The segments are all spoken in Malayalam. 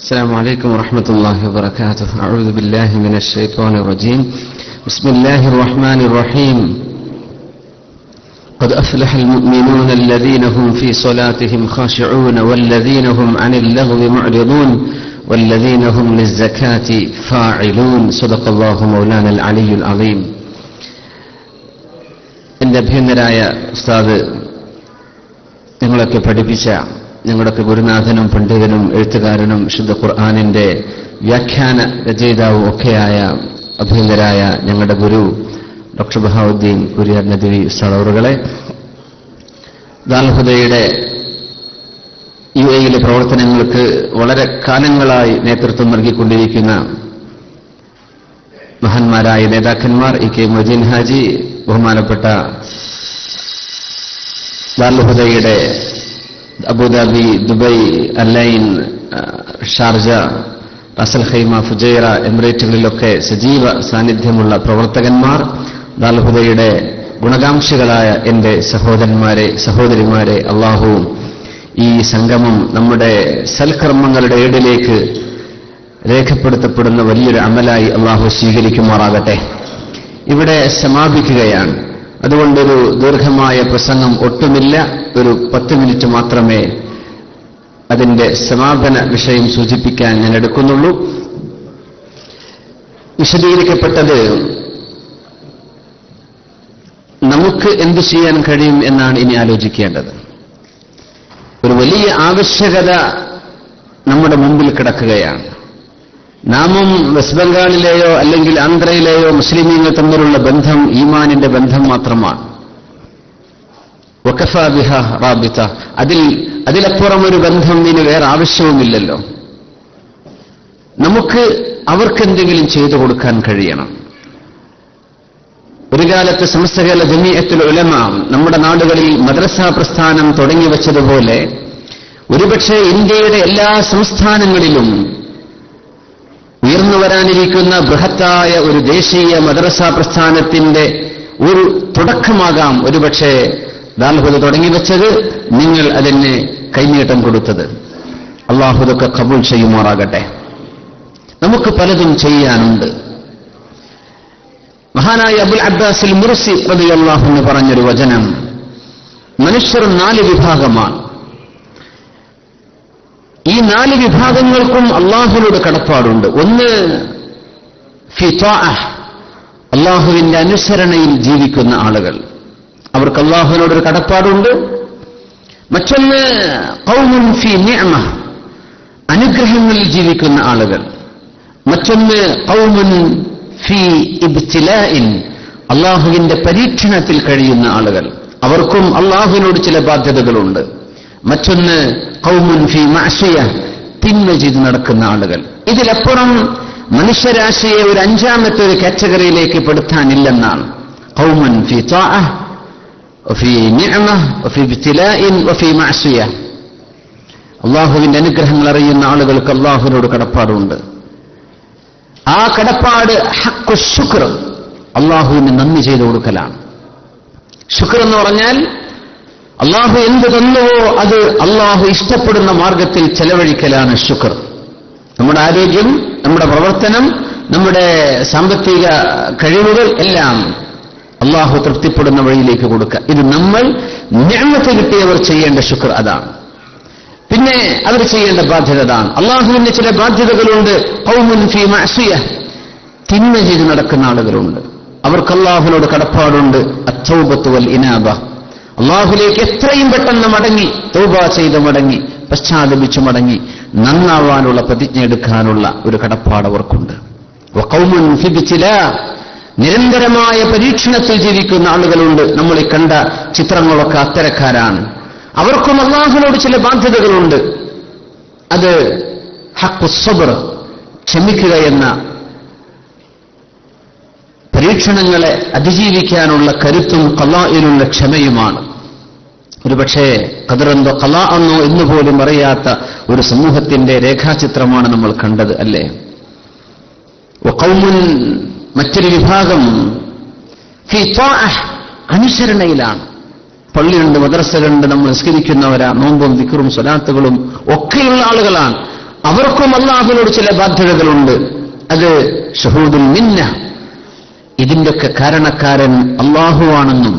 السلام عليكم ورحمة الله وبركاته. أعوذ بالله من الشيطان الرجيم. بسم الله الرحمن الرحيم. قد أفلح المؤمنون الذين هم في صلاتهم خاشعون والذين هم عن اللغو معرضون والذين هم للزكاة فاعلون. صدق الله مولانا العلي العظيم. എൻ്റെ അഭിനന്ദനായ ഉസ്താദ് നിങ്ങളൊക്കെ പഠിപ്പിച്ച ഞങ്ങളുടെയൊക്കെ ഗുരുനാഥനും പണ്ഡിതനും എഴുത്തുകാരനും വിശുദ്ധ ഖുർആനിന്റെ വ്യാഖ്യാന രചയിതാവും ഒക്കെയായ അഭിനന്ദരായ ഞങ്ങളുടെ ഗുരു ഡോക്ടർ ബഹാവുദ്ദീൻ കുരിയാർ നദ്വി ഉസ്താദ് അവറുകളെ, ദാറുൽ ഹുദയുടെ യുഎഇയിലെ പ്രവർത്തനങ്ങൾക്ക് വളരെ കാലങ്ങളായി നേതൃത്വം നൽകിക്കൊണ്ടിരിക്കുന്ന മഹാന്മാരായ നേതാക്കന്മാർ ഇ കെ മൊയ്തീൻ ഹാജി, ബഹുമാനപ്പെട്ട ദാറുൽ ഹുദയുടെ Abu Dhabi, Dubai, Al Ain, Sharjah, Ras al Khaimah, Fujairah എമിറേറ്റുകളിലൊക്കെ സജീവ സാന്നിധ്യമുള്ള പ്രവർത്തകന്മാർ, ദാറുൽ ഹുദയുടെ ഗുണകാംക്ഷികളായ എൻ്റെ സഹോദരന്മാരെ, സഹോദരിമാരെ, അള്ളാഹു ഈ സംഗമം നമ്മുടെ സൽക്കർമ്മങ്ങളുടെ ഏടിലേക്ക് രേഖപ്പെടുത്തപ്പെടുന്ന വലിയൊരു അമലായി അള്ളാഹു സ്വീകരിക്കുമാറാകട്ടെ. ഇവിടെ സമാപിക്കുകയാണ്. അതുകൊണ്ടൊരു ദീർഘമായ പ്രസംഗം ഒട്ടുമില്ല. ഒരു 10 മിനിറ്റ് മാത്രമേ അതിന്റെ സമാപന വിഷയം സൂചിപ്പിക്കാൻ ഞാൻ എടുക്കുന്നുള്ളൂ. വിശദീകരിക്കപ്പെട്ടത് നമുക്ക് എന്തു ചെയ്യാൻ കഴിയും എന്നാണ് ഇനി ആലോചിക്കേണ്ടത്. ഒരു വലിയ ആവശ്യകത നമ്മുടെ മുമ്പിൽ കിടക്കുകയാണ്. നാമും വെസ്റ്റ് ബംഗാളിലെയോ അല്ലെങ്കിൽ ആന്ധ്രയിലെയോ മുസ്ലിമീങ്ങൾ തമ്മിലുള്ള ബന്ധം ഈമാനിന്റെ ബന്ധം മാത്രമാണ്. വഖഫ ബിഹ റാബിത, അതിലപ്പുറം ഒരു ബന്ധം ഇനി വേറെ ആവശ്യവുമില്ലല്ലോ. നമുക്ക് അവർക്കെന്തെങ്കിലും ചെയ്തു കൊടുക്കാൻ കഴിയണം. ഒരു കാലത്ത് സമസ്തകേരള ജമീഅത്തുൽ ഉലമ നമ്മുടെ നാടുകളിൽ മദ്രസ പ്രസ്ഥാനം തുടങ്ങി വച്ചതുപോലെ ഒരുപക്ഷെ ഇന്ത്യയുടെ എല്ലാ സംസ്ഥാനങ്ങളിലും ഉയർന്നു വരാനിരിക്കുന്ന ബൃഹത്തായ ഒരു ദേശീയ മദ്രസ പ്രസ്ഥാനത്തിന്റെ ഒരു തുടക്കമാകാം ഒരുപക്ഷെ ദാറുൽ ഹുദ തുടങ്ങി വെച്ചത്, നിങ്ങൾ അതിന് കൈനീട്ടം കൊടുത്തത്. അല്ലാഹു ഇതൊക്കെ ഖബൂൽ ചെയ്യുമാറാകട്ടെ. നമുക്ക് പലതും ചെയ്യാനുണ്ട്. മഹാനായ അബുൽ അബ്ബാസിൽ മുർസി റളിയല്ലാഹു അൻഹു പറഞ്ഞൊരു വചനം, മനുഷ്യർ 4 വിഭാഗമാണ്. ഈ 4 വിഭാഗങ്ങൾക്കും അള്ളാഹുവിനോട് കടപ്പാടുണ്ട്. ഒന്ന് ഫി ത്വാഅഹ്, അള്ളാഹുവിന്റെ അനുസരണയിൽ ജീവിക്കുന്ന ആളുകൾ, അവർക്ക് അള്ളാഹുവിനോടൊരു കടപ്പാടുണ്ട്. മറ്റൊന്ന് ഖൗമുൻ ഫി നിഅമ, അനുഗ്രഹങ്ങളിൽ ജീവിക്കുന്ന ആളുകൾ. മറ്റൊന്ന് ഖൗമുൻ ഫി ഇബ്തിലാഇൻ, അള്ളാഹുവിന്റെ പരീക്ഷണത്തിൽ കഴിയുന്ന ആളുകൾ, അവർക്കും അള്ളാഹുവിനോട് ചില ബാധ്യതകളുണ്ട്. മറ്റൊന്ന് ഖൗമുൻ ഫി മഅസിയ, തിന്മ ചെയ്ത് നടക്കുന്ന ആളുകൾ. ഇതിലപ്പുറം മനുഷ്യരാശിയെ ഒരു 5ാമത്തെ ഒരു കാറ്റഗറിയിലേക്ക് പെടുത്താനില്ലെന്നാണ്. ഖൗമുൻ ഫി ത്വാഅഹ് വഫി നിഅമ വഫി ഇബ്തിലാഇൻ വഫി മഅസിയ. അള്ളാഹുവിന്റെ അനുഗ്രഹങ്ങൾ അറിയുന്ന ആളുകൾക്ക് അള്ളാഹുവിനോട് കടപ്പാടുണ്ട്. ആ കടപ്പാട് ഹഖ്ഖു ശുക്ർ, അള്ളാഹുവിന് നന്ദി ചെയ്തു കൊടുക്കലാണ്. ശുക്ർ എന്ന് പറഞ്ഞാൽ അള്ളാഹു എന്ത് തന്നുവോ അത് അള്ളാഹു ഇഷ്ടപ്പെടുന്ന മാർഗത്തിൽ ചെലവഴിക്കലാണ് ശുക്ർ. നമ്മുടെ ആരോഗ്യം, നമ്മുടെ പ്രവർത്തനം, നമ്മുടെ സാമ്പത്തിക കഴിവുകൾ എല്ലാം അള്ളാഹു തൃപ്തിപ്പെടുന്ന വഴിയിലേക്ക് കൊടുക്കുക. ഇത് നമ്മൾ നിഅമത്ത് കിട്ടിയവർ ചെയ്യേണ്ട ശുക്ർ അതാണ്. പിന്നെ അവർ ചെയ്യേണ്ട ബാധ്യത അതാണ്. അള്ളാഹുവിന്റെ ചില ബാധ്യതകളുണ്ട്. ഖൗമുൻ ഫി മഅസിയ, തിന്മ ചെയ്ത് നടക്കുന്ന ആളുകളുണ്ട്. അവർക്ക് അള്ളാഹുവിനോട് കടപ്പാടുണ്ട്. അത്തൗബത്തു വൽ ഇനാബ, അള്ളാഹുലേക്ക് എത്രയും പെട്ടെന്ന് മടങ്ങി, തൗബ ചെയ്ത് മടങ്ങി, പശ്ചാത്തപിച്ചു മടങ്ങി നന്നാവാനുള്ള പ്രതിജ്ഞ എടുക്കാനുള്ള ഒരു കടപ്പാട് അവർക്കുണ്ട്. വഖൗമുൻ ഫി ഇബ്തിലാ, നിരന്തരമായ പരീക്ഷണത്തിൽ ജീവിക്കുന്ന ആളുകളുണ്ട്. നമ്മൾ ഈ കണ്ട ചിത്രങ്ങളൊക്കെ അത്തരക്കാരാണ്. അവർക്കും അള്ളാഹുവിനോട് ചില ബാധ്യതകളുണ്ട്. അത് ഹഖ്ഖു സബ്ർ, ക്ഷമിക്കുക എന്ന, പരീക്ഷണങ്ങളെ അതിജീവിക്കാനുള്ള കരുത്തും ഖളാഇലുള്ള ക്ഷമയുമാണ്. ഒരുപക്ഷേ ഖദറെന്തോ ഖളാ എന്നോ എന്നുപോലും അറിയാത്ത ഒരു സമൂഹത്തിന്റെ രേഖാചിത്രമാണ് നമ്മൾ കണ്ടത്, അല്ലേ? വഖൗമുൻ, മറ്റൊരു വിഭാഗം ഫി ത്വാഅഹ്, അനുസരണയിലാണ്. പള്ളിയുണ്ട്, മദ്രസകളുണ്ട്, നമ്മൾ നിസ്കരിക്കുന്നവരാ, നോമ്പും ദിക്റും സ്വലാത്തുകളും ഒക്കെയുള്ള ആളുകളാണ്. അവർക്കും അല്ലാഹുവിനോട് ചില ബാധ്യതകളുണ്ട്. അത് ഷുഹൂദുൽ മിന്ന. ഇതിന്റെയൊക്കെ കാരണക്കാരൻ അല്ലാഹുവാണെന്നും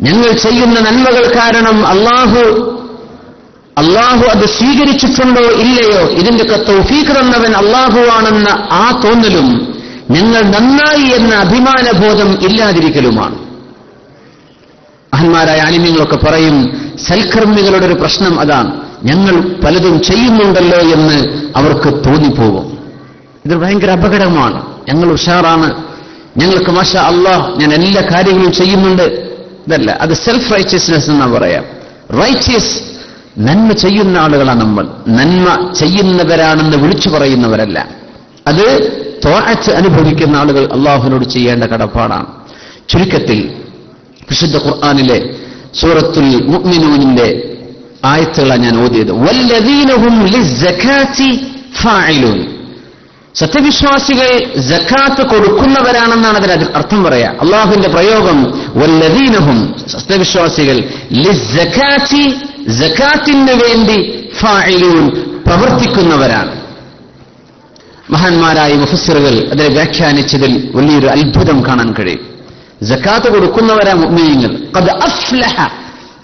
ഞങ്ങൾ ചെയ്യുന്ന നന്മകൾ കാരണം അല്ലാഹു അത് സ്വീകരിച്ചിട്ടുണ്ടോ ഇല്ലയോ, ഇതിന്റെയൊക്കെ തൗഫീഖ് തന്നവൻ അല്ലാഹുവാണെന്ന ആ തോന്നലും ഞങ്ങൾ നന്നായി എന്ന അഭിമാനബോധം ഇല്ലാതിരിക്കലുമാണ്. മഹാന്മാരായ ആലിമ്യങ്ങളൊക്കെ പറയും, സൽക്കർമ്മികളുടെ ഒരു പ്രശ്നം അതാണ്, ഞങ്ങൾ പലതും ചെയ്യുന്നുണ്ടല്ലോ എന്ന് അവർക്ക് തോന്നിപ്പോകും. ഇത് ഭയങ്കര അപകടമാണ്. ഞങ്ങൾ ഉഷാറാണ്, ഞങ്ങൾക്ക് മാഷാ അല്ലാഹ് ഞാൻ എല്ലാ കാര്യങ്ങളും ചെയ്യുന്നുണ്ട്. ഇതല്ല, അത് സെൽഫ് റൈറ്റിയസ്നെസ് എന്നാ പറയാം. റൈറ്റിയസ്, നന്മ ചെയ്യുന്ന ആളുകളാണ് നമ്മൾ. നന്മ ചെയ്യുന്നവരാണെന്ന് വിളിച്ചു പറയുന്നവരല്ല. അത് ത്വാഅത്ത് അനുഭവിക്കുന്ന ആളുകൾ അല്ലാഹുവിനോട് ചെയ്യേണ്ട കടപ്പാടാണ്. ചുരുക്കത്തിൽ വിശുദ്ധ ഖുർആനിലെ സൂറത്തുൽ മുഅ്മിനൂനിന്റെ ആയത്തുകളാണ് ഞാൻ ഓതിയത്. വല്ലദീന ഹും ലിസ്സകാത്തി ഫാഇലൂൻ. സത്യവിശ്വാസികൾ സക്കാത്ത് കൊടുക്കുന്നവരാണെന്നാണ് അതിന് അർത്ഥം പറയാ. അള്ളാഹുവിന്റെ പ്രയോഗം വല്ലദീനഹും, സത്യവിശ്വാസികൾ, ലിസ്സകാത്തി, സക്കാത്തിന് വേണ്ടി, ഫാഇലൂൻ, പ്രവർത്തിക്കുന്നവരാണ്. മഹാന്മാരായ മുഫസ്സിറുകൾ അതിനെ വ്യാഖ്യാനിച്ചതിൽ വലിയൊരു അത്ഭുതം കാണാൻ കഴിയും. സക്കാത്ത് കൊടുക്കുന്നവരാ മുഅ്മിനീങ്ങൾ. ഖദ് അഫ്ലഹ,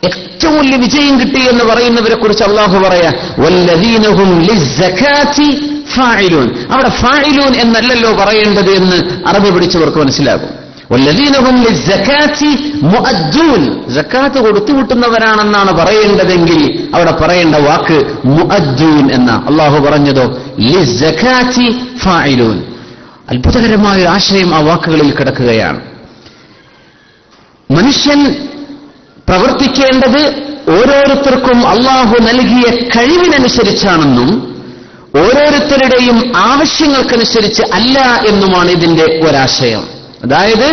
ഏറ്റവും വലിയ വിജയം കിട്ടി എന്ന് പറയുന്നവരെ കുറിച്ച് അള്ളാഹു പറയാ വല്ലദീനഹും ലിസ്സകാത്തി ഫാഇലൂൻ. അവിടെ ഫാഇലൂൻ എന്നല്ലല്ലോ പറയേണ്ടത് എന്ന് അറബി പഠിച്ചവർക്ക് മനസ്സിലാകും. വല്ലദീനഹും ലിസ്സകാത്തി മുഅദ്ദൂൻ, സക്കാത്ത് കൊടുത്തുവിട്ടുന്നവരാണെന്നാണ് പറയേണ്ടതെങ്കിൽ അവിടെ പറയേണ്ട വാക്ക് മുഅദ്ദൂൻ എന്ന. അള്ളാഹു പറഞ്ഞതോ ലിസ്സകാത്തി ഫാഇലൂൻ. അത്ഭുതകരമായ ആശയം ആ വാക്കുകളിൽ കിടക്കുകയാണ്. മനുഷ്യൻ പ്രവർത്തിക്കേണ്ടത് ഓരോരുത്തർക്കും അള്ളാഹു നൽകിയ കഴിവിനനുസരിച്ചാണെന്നും ഓരോരുത്തരുടെയും ആവശ്യങ്ങൾക്കനുസരിച്ച് അല്ല എന്നുമാണ് ഇതിന്റെ ഒരാശയം. അതായത്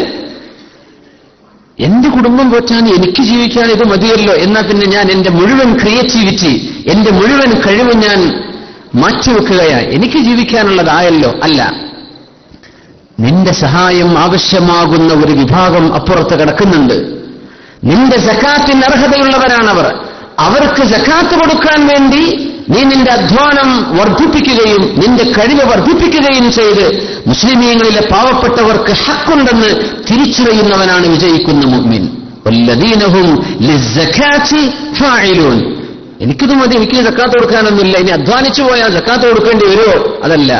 എന്റെ കുടുംബം പോറ്റാൻ, എനിക്ക് ജീവിക്കാൻ ഇത് മതിയല്ലോ, എന്നാൽ പിന്നെ ഞാൻ എന്റെ മുഴുവൻ ക്രിയേറ്റിവിറ്റി, എന്റെ മുഴുവൻ കഴിവ് ഞാൻ മാറ്റിവെക്കുകയായി, എനിക്ക് ജീവിക്കാനുള്ളതായല്ലോ. അല്ല, നിന്റെ സഹായം ആവശ്യമാകുന്ന ഒരു വിഭാഗം അപ്പുറത്ത് കിടക്കുന്നുണ്ട്. നിന്റെ സക്കാത്തിന് അർഹതയുള്ളവരാണവർ. അവർക്ക് സക്കാത്ത് കൊടുക്കാൻ വേണ്ടി നീ നിന്റെ അധ്വാനം വർദ്ധിപ്പിക്കുകയും നിന്റെ കഴിവ് വർദ്ധിപ്പിക്കുകയും ചെയ്ത് മുസ്ലിമീങ്ങളിലെ പാവപ്പെട്ടവർക്ക് ഹക്കുണ്ടെന്ന് തിരിച്ചറിയുന്നവനാണ് വിജയിക്കുന്ന മുഅ്മിൻ. വല്ലദീനഹും ലിസ്സകാത്തി ഫാഇലൂൻ. എനിക്കിത് മതി, എനിക്ക് സക്കാത്ത് കൊടുക്കാനൊന്നുമില്ല, ഇനി അധ്വാനിച്ചു പോയാൽ സക്കാത്ത് കൊടുക്കേണ്ടി വരുമോ? അതല്ല,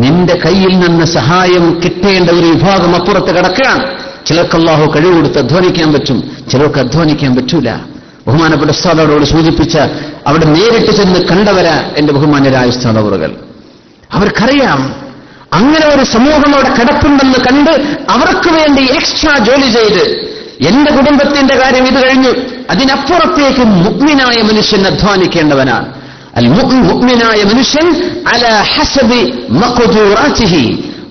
നിന്റെ കയ്യിൽ നിന്ന് സഹായം കിട്ടേണ്ട ഒരു വിഭാഗം അപ്പുറത്ത് കിടക്കുകയാണ്. ചിലർക്ക് അല്ലാഹു കഴിവ് കൊടുത്ത് അധ്വാനിക്കാൻ പറ്റും, ചിലർക്ക് അധ്വാനിക്കാൻ പറ്റൂല. ബഹുമാനപ്പെട്ട ഉസ്താദോട് സൂചിപ്പിച്ച അവിടെ നേരിട്ട് ചെന്ന് കണ്ടവരാ എന്റെ ബഹുമാന്യരായ ഉസ്താദവറുകൾ. അവർക്കറിയാം അങ്ങനെ ഒരു സമൂഹം അവിടെ കിടപ്പുണ്ടെന്ന് കണ്ട് അവർക്ക് വേണ്ടി എക്സ്ട്രാ ജോലി ചെയ്ത്, എന്റെ കുടുംബത്തിന്റെ കാര്യം ഇത് കഴിഞ്ഞു, അതിനപ്പുറത്തേക്ക് മുഅ്മിനായ മനുഷ്യൻ അധ്വാനിക്കേണ്ടവനാണ്. അൽ മുഅ്മിനായ മനുഷ്യൻ അലാ ഹസബി മഖ്ദൂറാതിഹി,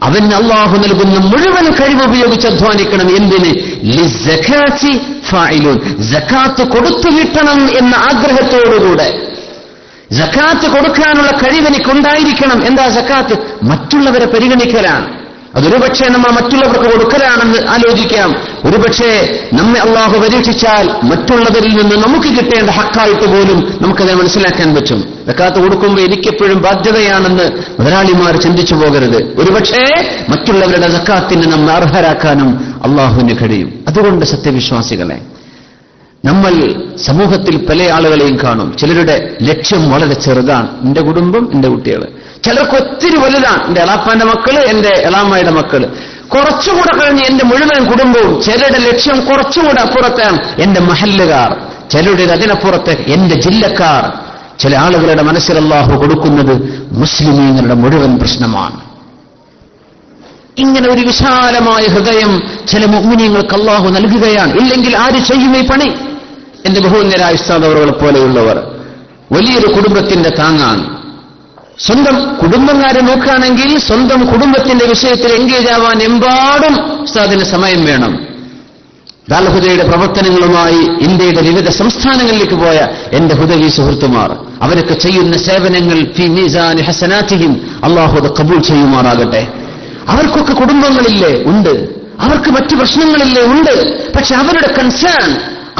അവന് അല്ലാഹു നൽകുന്ന മുഴുവൻ കഴിവ് ഉപയോഗിച്ച് അധ്വാനിക്കണം. എന്തിന്? ലിസ്സകാത്തി ഫാഇലൂൻ, സക്കാത്ത് കൊടുത്തു കിട്ടണം എന്ന ആഗ്രഹത്തോടുകൂടെ. സക്കാത്ത് കൊടുക്കാനുള്ള കഴിവ് എനിക്കുണ്ടായിരിക്കണം. എന്താ സക്കാത്ത്? മറ്റുള്ളവരെ പരിഗണിക്കലാണ്. അതൊരുപക്ഷെ നമ്മ മറ്റുള്ളവർക്ക് കൊടുക്കലാണെന്ന് ആലോചിക്കാം. ഒരുപക്ഷെ നമ്മെ അള്ളാഹു പരീക്ഷിച്ചാൽ മറ്റുള്ളവരിൽ നിന്ന് നമുക്ക് കിട്ടേണ്ട ഹക്കായിട്ട് പോലും നമുക്കത് മനസ്സിലാക്കാൻ പറ്റും. സക്കാത്ത് കൊടുക്കുമ്പോൾ എനിക്കെപ്പോഴും ബാധ്യതയാണെന്ന് മുതലാളിമാർ ചിന്തിച്ചു പോകരുത്. ഒരുപക്ഷെ മറ്റുള്ളവരുടെ സക്കാത്തിന് നമ്മെ അർഹരാക്കാനും അള്ളാഹുവിന് കഴിയും. അതുകൊണ്ട് സത്യവിശ്വാസികളെ, നമ്മൾ സമൂഹത്തിൽ പല ആളുകളെയും കാണും. ചിലരുടെ ലക്ഷ്യം വളരെ ചെറുതാണ്, എന്റെ കുടുംബം, എന്റെ കുട്ടികൾ. ചിലർക്ക് ഒത്തിരി വലുതാണ്, എന്റെ എളാപ്പാന്റെ മക്കള്, എന്റെ എളാമ്മയുടെ മക്കള്. കുറച്ചുകൂടെ കഴിഞ്ഞ് എന്റെ മുഴുവൻ കുടുംബവും. ചിലരുടെ ലക്ഷ്യം കുറച്ചുകൂടെ അപ്പുറത്താണ്, എന്റെ മഹല്ലുകാർ. ചിലരുടെ അതിനപ്പുറത്ത് എന്റെ ജില്ലക്കാർ. ചില ആളുകളുടെ മനസ്സിൽ അല്ലാഹു കൊടുക്കുന്നത് മുസ്ലിമീങ്ങളുടെ മുഴുവൻ പ്രശ്നമാണ്. ഇങ്ങനെ ഒരു വിശാലമായ ഹൃദയം ചില മുഅ്മിനീങ്ങൾക്ക് അല്ലാഹു നൽകുകയാണ്. ഇല്ലെങ്കിൽ ആര് ചെയ്യും ഈ പണി? എന്റെ ബഹുമാന്യരായ ഉസ്താദവറുകളെ പോലെയുള്ളവർ വലിയൊരു കുടുംബത്തിന്റെ താങ്ങാണ്. സ്വന്തം കുടുംബക്കാരെ നോക്കുകയാണെങ്കിൽ സ്വന്തം കുടുംബത്തിന്റെ വിഷയത്തിൽ എൻഗേജ് ആവാൻ എമ്പാടും ഉസ്താദിന് സമയം വേണം. ദാൽഹുദയുടെ പ്രവർത്തനങ്ങളുമായി ഇന്ത്യയുടെ വിവിധ സംസ്ഥാനങ്ങളിലേക്ക് പോയ എന്റെ ഹുദവി സുഹൃത്തുമാർ, അവരൊക്കെ ചെയ്യുന്ന സേവനങ്ങൾ ഫീ മീസാനി ഹസനാതിഹിം, അല്ലാഹു അത് ഖബൂൽ ചെയ്യുമാറാകട്ടെ. അവർക്കൊക്കെ കുടുംബങ്ങളില്ലേ? ഉണ്ട്. അവർക്ക് മറ്റു പ്രശ്നങ്ങളില്ലേ? ഉണ്ട്. പക്ഷെ അവരുടെ കൺസേൺ,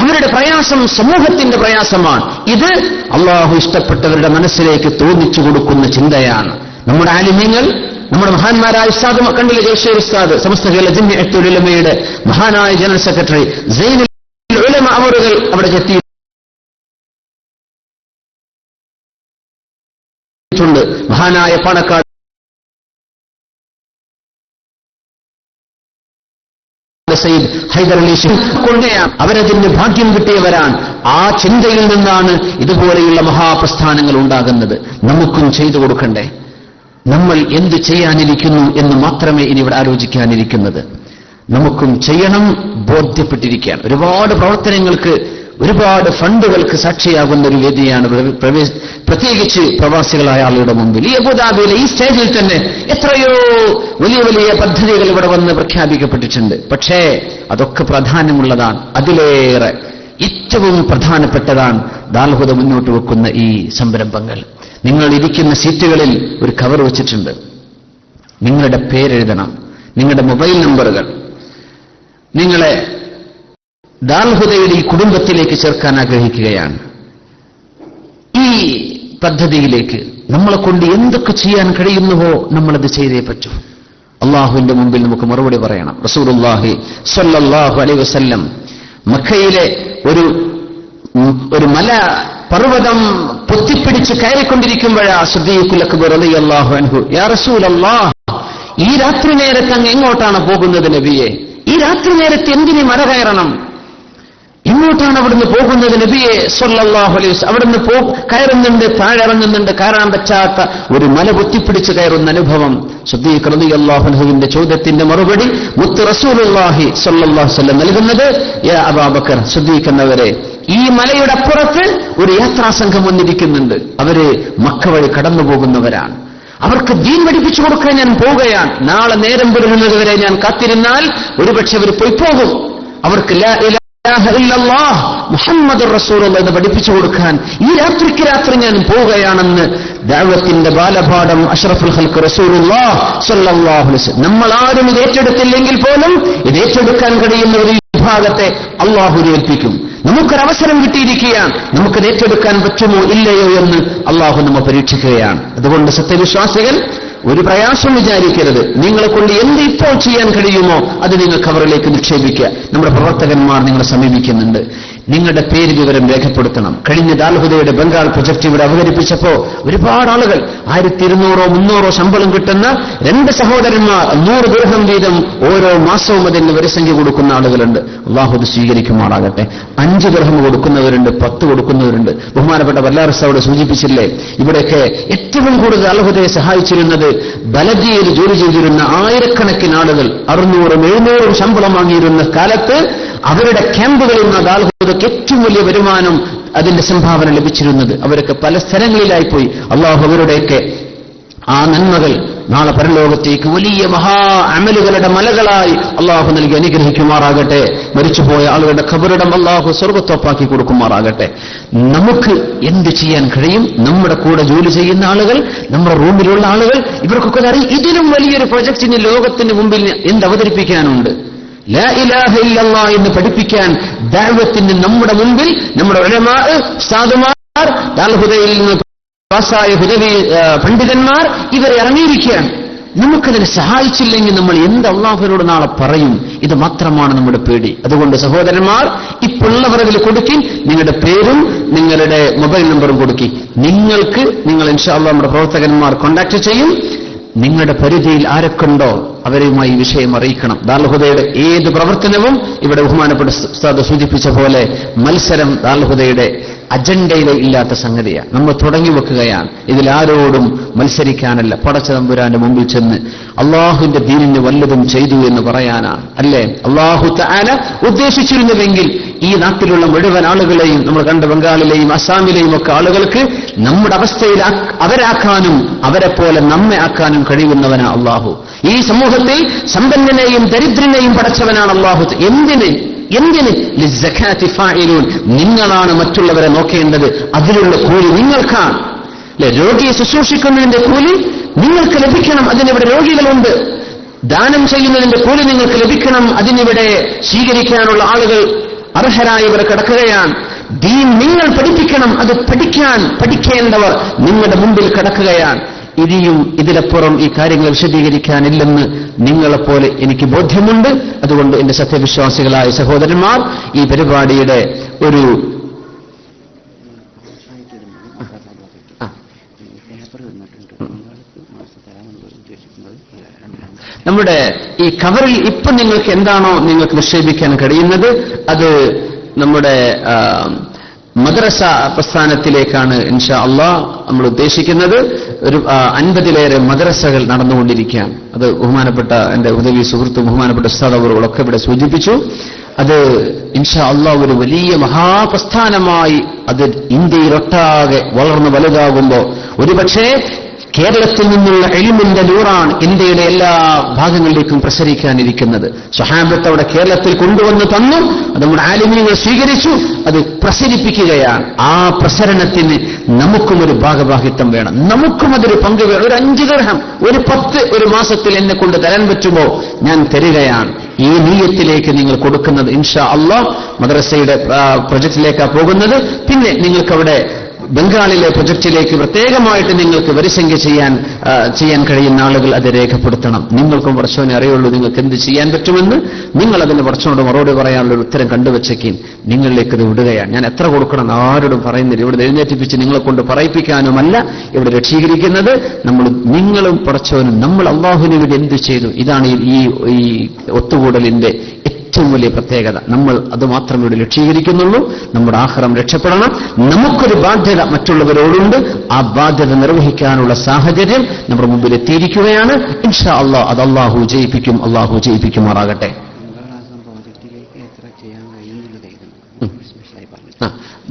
അവരുടെ പ്രയാസം സമൂഹത്തിന്റെ പ്രയാസമാണ്. ഇത് അള്ളാഹു ഇഷ്ടപ്പെട്ടവരുടെ മനസ്സിലേക്ക് തോന്നിച്ചു കൊടുക്കുന്ന ചിന്തയാണ്. നമ്മുടെ ആലിമ്യങ്ങൾ, നമ്മുടെ മഹാന്മാരായ ഉസ്താദ് കണ്ടിലെ ജയശ്ശേരി ഉസ്താദ്, സമസ്ത കേരള ജംഇയ്യത്തുൽ ഉലമയുടെ മഹാനായ ജനറൽ സെക്രട്ടറി സൈനുൽ ഉലമ അവറുകൾ അവിടെ എത്തിയിട്ടുണ്ട്. മഹാനായ പാണക്കാട് സയ്യിദ് ഹൈദർ അലി കൊണ്ടയാണ് അവരതിന് ഭാഗ്യം കിട്ടിയവരാണ്. ആ ചിന്തയിൽ നിന്നാണ് ഇതുപോലെയുള്ള മഹാപ്രസ്ഥാനങ്ങൾ ഉണ്ടാകുന്നത്. നമുക്കും ചെയ്തു കൊടുക്കണ്ടേ? നമ്മൾ എന്ത് ചെയ്യാനിരിക്കുന്നു എന്ന് മാത്രമേ ഇനി ഇവിടെ ആലോചിക്കാനിരിക്കുന്നത്. നമുക്കും ചെയ്യണം, ബോധ്യപ്പെട്ടിരിക്കുകയാണ്. ഒരുപാട് പ്രവർത്തനങ്ങൾക്ക്, ഒരുപാട് ഫണ്ടുകൾക്ക് സാക്ഷിയാകുന്ന ഒരു വേദിയാണ് പ്രത്യേകിച്ച് പ്രവാസികളായ ആളുകളുടെ മുമ്പിൽ. ഈ അബുദാബിയിലെ ഈ സ്റ്റേജിൽ തന്നെ എത്രയോ വലിയ വലിയ പദ്ധതികൾ ഇവിടെ വന്ന് പ്രഖ്യാപിക്കപ്പെട്ടിട്ടുണ്ട്. പക്ഷേ അതൊക്കെ പ്രാധാന്യമുള്ളതാണ്. അതിലേറെ ഏറ്റവും പ്രധാനപ്പെട്ടതാണ് ദാൽഹുദ മുന്നോട്ട് വെക്കുന്ന ഈ സംരംഭങ്ങൾ. നിങ്ങൾ ഇരിക്കുന്ന സീറ്റുകളിൽ ഒരു കവർ വെച്ചിട്ടുണ്ട്. നിങ്ങളുടെ പേരെഴുതണം, നിങ്ങളുടെ മൊബൈൽ നമ്പറുകൾ. നിങ്ങളെ ദാൽഹുദയുടെ ഈ കുടുംബത്തിലേക്ക് ചേർക്കാൻ ആഗ്രഹിക്കുകയാണ്. ഈ പദ്ധതിയിലേക്ക് നമ്മളെ കൊണ്ട് എന്തൊക്കെ ചെയ്യാൻ കഴിയുന്നുവോ നമ്മളത് ചെയ്തേ പറ്റൂ. അള്ളാഹുവിന്റെ മുമ്പിൽ നമുക്ക് മറുപടി പറയണം. റസൂലുള്ളാഹി സ്വല്ലല്ലാഹു അലൈഹി വസല്ലം മക്കയിലെ ഒരു മല പർവ്വതം പൊത്തിപ്പിടിച്ച് കയറിക്കൊണ്ടിരിക്കുമ്പോഴാ സിദ്ദീഖുൽ അക്ബർ റളിയല്ലാഹു അൻഹു, യാ റസൂലല്ലാഹ്, ഈ രാത്രി നേരത്ത് അങ്ങ് എങ്ങോട്ടാണ് പോകുന്നത് നബിയെ? ഈ രാത്രി നേരത്ത് എന്തിന് മല കയറണം? ഇങ്ങോട്ടാണ് അവിടുന്ന് പോകുന്നത് നബിയെ സ്വല്ലല്ലാഹു അലൈഹി വസല്ലം. അവിടുന്ന് കയറുന്നുണ്ട്, താഴെ ഇറങ്ങുന്നുണ്ട്, കയറാൻ പറ്റാത്ത ഒരു മല പൊത്തിപ്പിടിച്ച് കയറുന്ന അനുഭവം. സിദ്ദീഖ് റളിയല്ലാഹു അൻഹുവിന്റെ ചോദ്യത്തിന്റെ മറുപടി മുത്ത് റസൂലുള്ളാഹി സ്വല്ലല്ലാഹു അലൈഹി വസല്ലം നൽകുന്നത്, യാ അബൂബക്കർ, സിദ്ദീഖ് എന്നവരെ, ഈ മലയുടെ അപ്പുറത്ത് ഒരു യാത്രാസംഘം വന്നിരിക്കുന്നുണ്ട്. അവര് മക്ക വഴി കടന്നു പോകുന്നവരാണ്. അവർക്ക് ദീൻ പഠിപ്പിച്ചു കൊടുക്കാൻ ഞാൻ പോവുകയാണ്. നാളെ നേരം പുലരുന്നത് വരെ ഞാൻ കാത്തിരുന്നാൽ ഒരുപക്ഷെ അവർ പോയി പോകും. അവർക്ക് ലാ ഇലാഹ ഇല്ലല്ലാഹ് മുഹമ്മദുർ റസൂലുള്ളാഹ് എന്ന് പഠിപ്പിച്ചു കൊടുക്കാൻ ഈ രാത്രിക്ക് രാത്രി ഞാൻ പോവുകയാണെന്ന് ദഅവത്തിന്റെ ബാലപാഠം അഷ്റഫുൽ ഖൽഖ് റസൂലുള്ളാഹ് സ്വല്ലല്ലാഹു അലൈഹി വസല്ലം. നമ്മൾ ആരും ഇത് ഏറ്റെടുത്തില്ലെങ്കിൽ പോലും ഇത് ഏറ്റെടുക്കാൻ കഴിയുന്ന ഒരു വിഭാഗത്തെ അള്ളാഹു ഏൽപ്പിക്കും. നമുക്കൊരവസരം കിട്ടിയിരിക്കുകയാണ്. നമുക്കത് ഏറ്റെടുക്കാൻ പറ്റുമോ ഇല്ലയോ എന്ന് അള്ളാഹു നമ്മെ പരീക്ഷിക്കുകയാണ്. അതുകൊണ്ട് സത്യവിശ്വാസികൾ ഒരു പ്രയാസം വിചാരിക്കരുത്. നിങ്ങളെ കൊണ്ട് എന്ത് ഇപ്പോൾ ചെയ്യാൻ കഴിയുമോ അത് നിങ്ങൾ കവറിലേക്ക് നിക്ഷേപിക്കുക. നമ്മുടെ പ്രവർത്തകന്മാർ നിങ്ങളെ സമീപിക്കുന്നുണ്ട്. നിങ്ങളുടെ പേര് വിവരം രേഖപ്പെടുത്തണം. കഴിഞ്ഞ ദാൽഹുദയുടെ ബംഗാൾ പ്രൊജക്ട് ഇവിടെ അവതരിപ്പിച്ചപ്പോ ഒരുപാട് ആളുകൾ 1200-300 ശമ്പളം കിട്ടുന്ന 2 സഹോദരന്മാർ 100 ദിർഹം വീതം ഓരോ മാസവും അതിന് വരിസംഖ്യ കൊടുക്കുന്ന ആളുകളുണ്ട്. അള്ളാഹു അത് സ്വീകരിക്കുമാറാകട്ടെ. 5 ദിർഹം കൊടുക്കുന്നവരുണ്ട്, 10 കൊടുക്കുന്നവരുണ്ട്. ബഹുമാനപ്പെട്ട വല്ലാറിസ് അവിടെ സൂചിപ്പിച്ചില്ലേ, ഇവിടെയൊക്കെ ഏറ്റവും കൂടുതൽ ദാൽഹുദയെ സഹായിച്ചിരുന്നത് ബലദിയിൽ ജോലി ചെയ്തിരുന്ന ആയിരക്കണക്കിന് ആളുകൾ 600-700 ശമ്പളം വാങ്ങിയിരുന്ന കാലത്ത് അവരുടെ ക്യാമ്പുകളിൽ നിന്ന് ദാൽഹുദയ്ക്ക് ഏറ്റവും വലിയ വരുമാനം, അതിന്റെ സംഭാവന ലഭിച്ചിരുന്നത്. അവരൊക്കെ പല സ്ഥലങ്ങളിലായിപ്പോയി. അള്ളാഹു അവരുടെയൊക്കെ ആ നന്മകൾ നാളെ പരലോകത്തേക്ക് വലിയ മഹാ അമലുകളുടെ മലകളായി അള്ളാഹു നൽകി അനുഗ്രഹിക്കുമാറാകട്ടെ. മരിച്ചുപോയ ആളുകളുടെ ഖബറിടം അള്ളാഹു സ്വർഗ്ഗത്തോപ്പാക്കി കൊടുക്കുമാറാകട്ടെ. നമുക്ക് എന്ത് ചെയ്യാൻ കഴിയും? നമ്മുടെ കൂടെ ജോലി ചെയ്യുന്ന ആളുകൾ, നമ്മുടെ റൂമിലുള്ള ആളുകൾ, ഇവർക്കൊക്കെ അറിയാം ഇതിലും വലിയൊരു പ്രൊജക്ടിന് ലോകത്തിന് മുമ്പിൽ എന്ത് അവതരിപ്പിക്കാനുണ്ട്. ലാ ഇലാഹ ഇല്ലല്ലാഹ് എന്ന് പഠിപ്പിക്കാൻ ദഅവത്തിന് നമ്മുടെ മുമ്പിൽ നമ്മുടെ ഉലമാ, ഉസ്താദുമാർ, ദാൽഹുദയിൽ നിന്ന് പാസായ ഹുദവി പണ്ഡിതന്മാർ ഇവരെ ഇറങ്ങിയിരിക്കുകയാണ്. നമുക്കതിനെ സഹായിച്ചില്ലെങ്കിൽ നമ്മൾ എന്ത് അള്ളാഹുവിനോട് നാളെ പറയും? ഇത് മാത്രമാണ് നമ്മുടെ പേടി. അതുകൊണ്ട് സഹോദരന്മാർ, ഇപ്പോഴുള്ളവർ അതിൽ കൊടുക്കി, നിങ്ങളുടെ പേരും നിങ്ങളുടെ മൊബൈൽ നമ്പറും കൊടുക്കി. നിങ്ങൾ ഇൻഷാ അല്ലാഹ് നമ്മുടെ പ്രവർത്തകന്മാർ കോൺടാക്ട് ചെയ്യും. നിങ്ങളുടെ പരിധിയിൽ ആരൊക്കെയുണ്ടോ അവരുമായി ഈ വിഷയം അറിയിക്കണം. ദാൽഹുദയുടെ ഏത് പ്രവർത്തനവും ഇവിടെ ബഹുമാനപ്പെട്ട ഉസ്താദ് സൂചിപ്പിച്ച പോലെ മത്സരം ദാൽഹുദയുടെ അജണ്ടയിലെ ഇല്ലാത്ത സംഗതിയാണ്. നമ്മൾ തുടങ്ങി വെക്കുകയാണ്. ഇതിലാരോടും മത്സരിക്കാനല്ല, പടച്ച തമ്പുരാന്റെ മുമ്പിൽ ചെന്ന് അള്ളാഹുവിന്റെ ദീനിന് വല്ലതും ചെയ്തു എന്ന് പറയാനാണ്. അല്ലേ? അള്ളാഹു തആല ഉദ്ദേശിച്ചിരുന്നുവെങ്കിൽ ഈ നാട്ടിലുള്ള മുഴുവൻ ആളുകളെയും, നമ്മൾ കണ്ട ബംഗാളിലെയും അസാമിലെയും ഒക്കെ ആളുകൾക്ക് നമ്മുടെ അവസ്ഥയിൽ അവരാക്കാനും അവരെ പോലെ നമ്മെ ആക്കാനും കഴിയുന്നവനാണ് അള്ളാഹു. ഈ സമൂഹത്തിൽ സമ്പന്നനെയും ദരിദ്രനെയും പടച്ചവനാണ് അള്ളാഹു. എന്തിന് ലിസ്സകാത്തി ഫാഇലൂൻ, നിങ്ങളാണ് മറ്റുള്ളവരെ നോക്കേണ്ടത്. അതിലുള്ള കൂലി നിങ്ങൾക്കാണ്. രോഗിയെ ശുശ്രൂഷിക്കുന്നതിന്റെ കൂലി നിങ്ങൾക്ക് ലഭിക്കണം. അതിനിവിടെ രോഗികളുണ്ട്. ദാനം ചെയ്യുന്നതിന്റെ കൂലി നിങ്ങൾക്ക് ലഭിക്കണം. അതിനിവിടെ സ്വീകരിക്കാനുള്ള ആളുകൾ അർഹരായവർ കിടക്കുകയാണ്. ദീൻ നിങ്ങൾ പഠിപ്പിക്കണം, അത് പഠിക്കേണ്ടവർ നിങ്ങളുടെ മുമ്പിൽ കിടക്കുകയാണ്. ഇനിയും ഇതിലപ്പുറം ഈ കാര്യങ്ങൾ വിശദീകരിക്കാനില്ലെന്ന് നിങ്ങളെപ്പോലെ എനിക്ക് ബോധ്യമുണ്ട്. അതുകൊണ്ട് എന്റെ സത്യവിശ്വാസികളായ സഹോദരന്മാർ, ഈ പരിപാടിയുടെ ഒരു നമ്മുടെ ഈ കവറിൽ ഇപ്പം നിങ്ങൾക്ക് എന്താണോ നിങ്ങൾക്ക് നിക്ഷേപിക്കാൻ കഴിയുന്നത്, അത് നമ്മുടെ മദ്രസ പ്രസ്ഥാനത്തിലേക്കാണ് ഇൻഷാ അല്ലാഹ് നമ്മൾ ഉദ്ദേശിക്കുന്നത്. ഒരു 50-ലേറെ മദ്രസകൾ നടന്നുകൊണ്ടിരിക്കുകയാണ്. അത് ബഹുമാനപ്പെട്ട എന്റെ ഉദവി സുഹൃത്തും ബഹുമാനപ്പെട്ട ഉസ്താദ് അവരുകളൊക്കെ ഇവിടെ സൂചിപ്പിച്ചു. അത് ഇൻഷാ അല്ലാഹ് ഒരു വലിയ മഹാപ്രസ്ഥാനമായി അത് ഇന്ത്യയിലൊട്ടാകെ വളർന്നു വലുതാകുമ്പോൾ ഒരുപക്ഷേ കേരളത്തിൽ നിന്നുള്ള ഇൽമിന്റെ നൂറാണ് ഇന്ത്യയുടെ എല്ലാ ഭാഗങ്ങളിലേക്കും പ്രസരിക്കാനിരിക്കുന്നത്. സ്വഹാബത്ത് അവിടെ കേരളത്തിൽ കൊണ്ടുവന്ന് തന്നു, അത് നമ്മുടെ ആലിമീങ്ങൾ സ്വീകരിച്ചു, അത് പ്രസരിപ്പിക്കുകയാണ്. ആ പ്രസരണത്തിന് നമുക്കും ഒരു ഭാഗഭാഗിത്വം വേണം, നമുക്കും അതൊരു പങ്ക് വേണം. ഒരു 5 ദിർഹം, ഒരു 10 ഒരു മാസത്തിൽ എന്നെ കൊണ്ട് തരാൻ പറ്റുമോ ഞാൻ തരികയാണ്. ഈ നീയത്തിലേക്ക് നിങ്ങൾ കൊടുക്കുന്നത് ഇൻഷാ അല്ലാഹ് മദ്രസയുടെ പ്രൊജക്റ്റിലേക്കാണ് പോകുന്നത്. പിന്നെ നിങ്ങൾക്കവിടെ ബംഗാളിലെ പ്രൊജക്റ്റിലേക്ക് പ്രത്യേകമായിട്ട് നിങ്ങൾക്ക് വരിസംഖ്യ ചെയ്യാൻ കഴിയുന്ന ആളുകൾ അത് രേഖപ്പെടുത്തണം. നിങ്ങൾക്കും പടച്ചവനെ അറിയുള്ളൂ നിങ്ങൾക്ക് എന്ത് ചെയ്യാൻ പറ്റുമെന്ന്. നിങ്ങൾ അതിന് പടച്ചവനോട് മറുപടി പറയാനുള്ള ഒരു ഉത്തരം കണ്ടുവച്ചേക്കും. നിങ്ങളിലേക്ക് ഇത് വിടുകയാണ്. ഞാൻ എത്ര കൊടുക്കണം ആരോടും പറയുന്നില്ല. ഇവിടെ എഴുന്നേറ്റിപ്പിച്ച് നിങ്ങളെ കൊണ്ട് പറയിപ്പിക്കാനുമല്ല ഇവിടെ രക്ഷീകരിക്കുന്നത്. നിങ്ങളും പടച്ചവനും നമ്മൾ അല്ലാഹുവിന് വേണ്ടി എന്ത് ചെയ്തു, ഇതാണ് ഈ ഒത്തുകൂടലിന്റെ ഏറ്റവും വലിയ പ്രത്യേകത. നമ്മൾ അത് മാത്രമേ ഇവിടെ ലക്ഷ്യീകരിക്കുന്നുള്ളൂ. നമ്മുടെ ആഖിറം രക്ഷപ്പെടണം. നമുക്കൊരു ബാധ്യത മറ്റുള്ളവരോടുണ്ട്. ആ ബാധ്യത നിർവഹിക്കാനുള്ള സാഹചര്യം നമ്മുടെ മുമ്പിൽ എത്തിയിരിക്കുകയാണ്. ഇൻഷാ അല്ലാഹ് അത് അല്ലാഹു ജയിപ്പിക്കുമാറാകട്ടെ.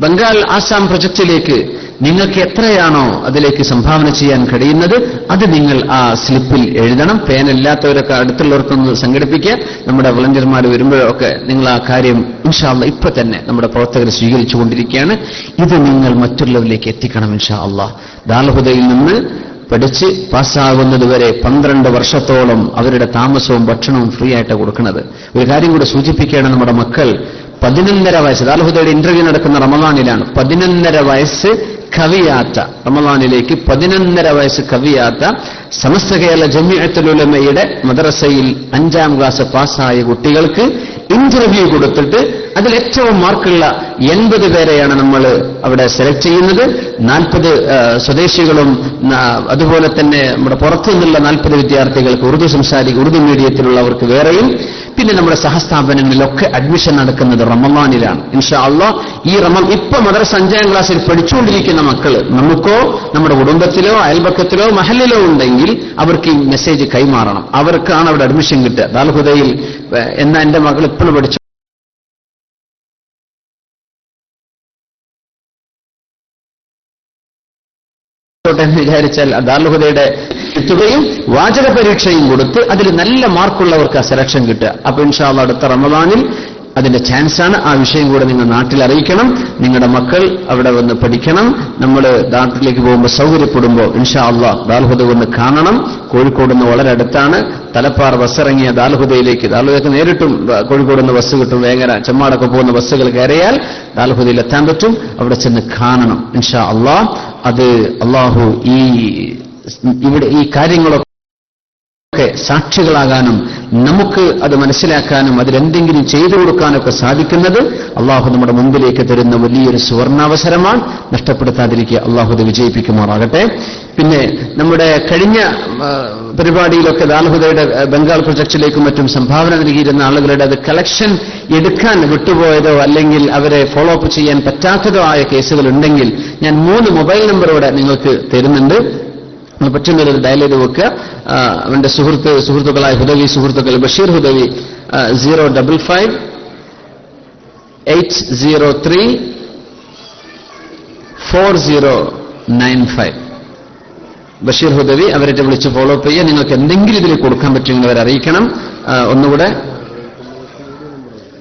ബംഗാൾ ആസാം പ്രൊജക്റ്റിലേക്ക് നിങ്ങൾക്ക് എത്രയാണോ അതിലേക്ക് സംഭാവന ചെയ്യാൻ കഴിയുന്നത് അത് നിങ്ങൾ ആ സ്ലിപ്പിൽ എഴുതണം. പേനല്ലാത്തവരൊക്കെ അടുത്തുള്ളവർക്കൊന്ന് സംഘടിപ്പിക്കുക. നമ്മുടെ വളണ്ടിയർമാർ വരുമ്പോഴൊക്കെ നിങ്ങൾ ആ കാര്യം ഇൻഷാ അല്ലാഹ് ഇപ്പൊ തന്നെ നമ്മുടെ പ്രവർത്തകർ സ്വീകരിച്ചുകൊണ്ടിരിക്കുകയാണ്. ഇത് നിങ്ങൾ മറ്റുള്ളവരിലേക്ക് എത്തിക്കണം ഇൻഷാ അല്ലാഹ്. ദാൽഹുദയിൽ നിന്ന് പഠിച്ച് പാസ്സാകുന്നതുവരെ 12 വർഷത്തോളം അവരുടെ താമസവും ഭക്ഷണവും ഫ്രീ ആയിട്ട് കൊടുക്കുന്നത്. ഒരു കാര്യം കൂടെ സൂചിപ്പിക്കുകയാണ്, നമ്മുടെ മക്കൾ 11.5 വയസ്സ്, ദാൽഹുദയുടെ ഇന്റർവ്യൂ നടക്കുന്ന റമദാനിലാണ്, 11.5 വയസ്സ് കവിയാത്ത, റമദാനിലേക്ക് 11.5 വയസ്സ് കവിയാത്ത സമസ്ത കേരള ജമിഅത്തുൽ ഉലമയുടെ മദ്രസയിൽ 5ാം ക്ലാസ് പാസ്സായ കുട്ടികൾക്ക് ഇന്റർവ്യൂ കൊടുത്തിട്ട് അതിൽ ഏറ്റവും മാർക്കുള്ള 80 പേരെയാണ് നമ്മൾ അവിടെ സെലക്ട് ചെയ്യുന്നത്. 40 സ്വദേശികളും അതുപോലെ തന്നെ നമ്മുടെ പുറത്തു നിന്നുള്ള 40 വിദ്യാർത്ഥികൾക്ക് ഉറുദു മീഡിയത്തിലുള്ളവർക്ക് വേറെയും, പിന്നെ നമ്മുടെ സഹസ്ഥാപനങ്ങളിലൊക്കെ അഡ്മിഷൻ നടക്കുന്നത് റമദാനിലാണ്. ഇൻഷാ അല്ലാഹ് ഈ ഇപ്പൊ മദ്രസ 5ാം ക്ലാസ്സിൽ പഠിച്ചുകൊണ്ടിരിക്കുന്ന മക്കള് നമുക്കോ നമ്മുടെ കുടുംബത്തിലോ അയൽപക്കത്തിലോ മഹല്ലിലോ ഉണ്ടെങ്കിൽ അവർക്ക് ഈ മെസ്സേജ് കൈമാറണം. അവർക്കാണ് അവിടെ അഡ്മിഷൻ കിട്ടുക. ദാൽഹുദയിൽ എന്നാ എന്റെ മകൾ ഇപ്പോഴും പഠിച്ചു എന്ന് വിചാരിച്ചാൽ ദാൽഹുദയുടെ കിട്ടുകയും വാചക പരീക്ഷയും കൊടുത്ത് അതിൽ നല്ല മാർക്കുള്ളവർക്ക് ആ സെലക്ഷൻ കിട്ടുക. അപ്പൊ ഇൻഷാ അല്ലാഹ് അടുത്ത റമദാനിൽ അതിന്റെ ചാൻസാണ്. ആ വിഷയം കൂടെ നിങ്ങൾ നാട്ടിൽ അറിയിക്കണം. നിങ്ങളുടെ മക്കൾ അവിടെ വന്ന് പഠിക്കണം. നമ്മൾ നാട്ടിലേക്ക് പോകുമ്പോൾ സൗകര്യപ്പെടുമ്പോൾ ഇൻഷാ അല്ലാഹ് ദാൽഹുദ വന്ന് കാണണം. കോഴിക്കോട് നിന്ന് വളരെ അടുത്താണ്. തലപ്പാറ ബസ്സിറങ്ങിയ ദാൽഹുദയിലേക്ക് നേരിട്ടും കോഴിക്കോട് നിന്ന് ബസ് കിട്ടും. വേങ്ങര ചെമ്മാടൊക്കെ പോകുന്ന ബസ്സുകൾ കയറിയാൽ ദാൽഹുദയിൽ എത്താൻ പറ്റും. അവിടെ ചെന്ന് കാണണം ഇൻഷാ അല്ലാഹ്. അത് അല്ലാഹു ഇവിടെ ഈ കാര്യങ്ങളൊക്കെ സാക്ഷികളാകാനും നമുക്ക് അത് മനസ്സിലാക്കാനും അതിലെന്തെങ്കിലും ചെയ്തു കൊടുക്കാനൊക്കെ സാധിക്കുന്നത് അള്ളാഹു നമ്മുടെ മുമ്പിലേക്ക് തരുന്ന വലിയൊരു സുവർണാവസരമാണ്. നഷ്ടപ്പെടുത്താതിരിക്കുക. അള്ളാഹു അത് വിജയിപ്പിക്കുമാറാകട്ടെ. പിന്നെ നമ്മുടെ കഴിഞ്ഞ പരിപാടിയിലൊക്കെ ദാൽഹുദയുടെ ബംഗാൾ പ്രൊജക്റ്റിലേക്കും മറ്റും സംഭാവന നൽകിയിരുന്ന ആളുകളുടെ അത് കളക്ഷൻ എടുക്കാൻ വിട്ടുപോയതോ അല്ലെങ്കിൽ അവരെ ഫോളോ അപ്പ് ചെയ്യാൻ പറ്റാത്തതോ ആയ കേസുകൾ ഉണ്ടെങ്കിൽ ഞാൻ 3 മൊബൈൽ നമ്പറോടെ നിങ്ങൾക്ക് തരുന്നുണ്ട്. പറ്റുന്നൊരു ഡയൽ ചെയ്ത് വെക്കുക. അവന്റെ സുഹൃത്തുക്കളായ ഹുദവി സുഹൃത്തുക്കൾ ബഷീർ ഹുദവി 055 803 4095 ബഷീർ ഹുദവി അവരെ വിളിച്ച് ഫോളോ അപ്പ് ചെയ്യുക. നിങ്ങൾക്ക് എന്തെങ്കിലും ഇതിൽ കൊടുക്കാൻ പറ്റുമെങ്കിൽ അവരെ അറിയിക്കണം. ഒന്നുകൂടെ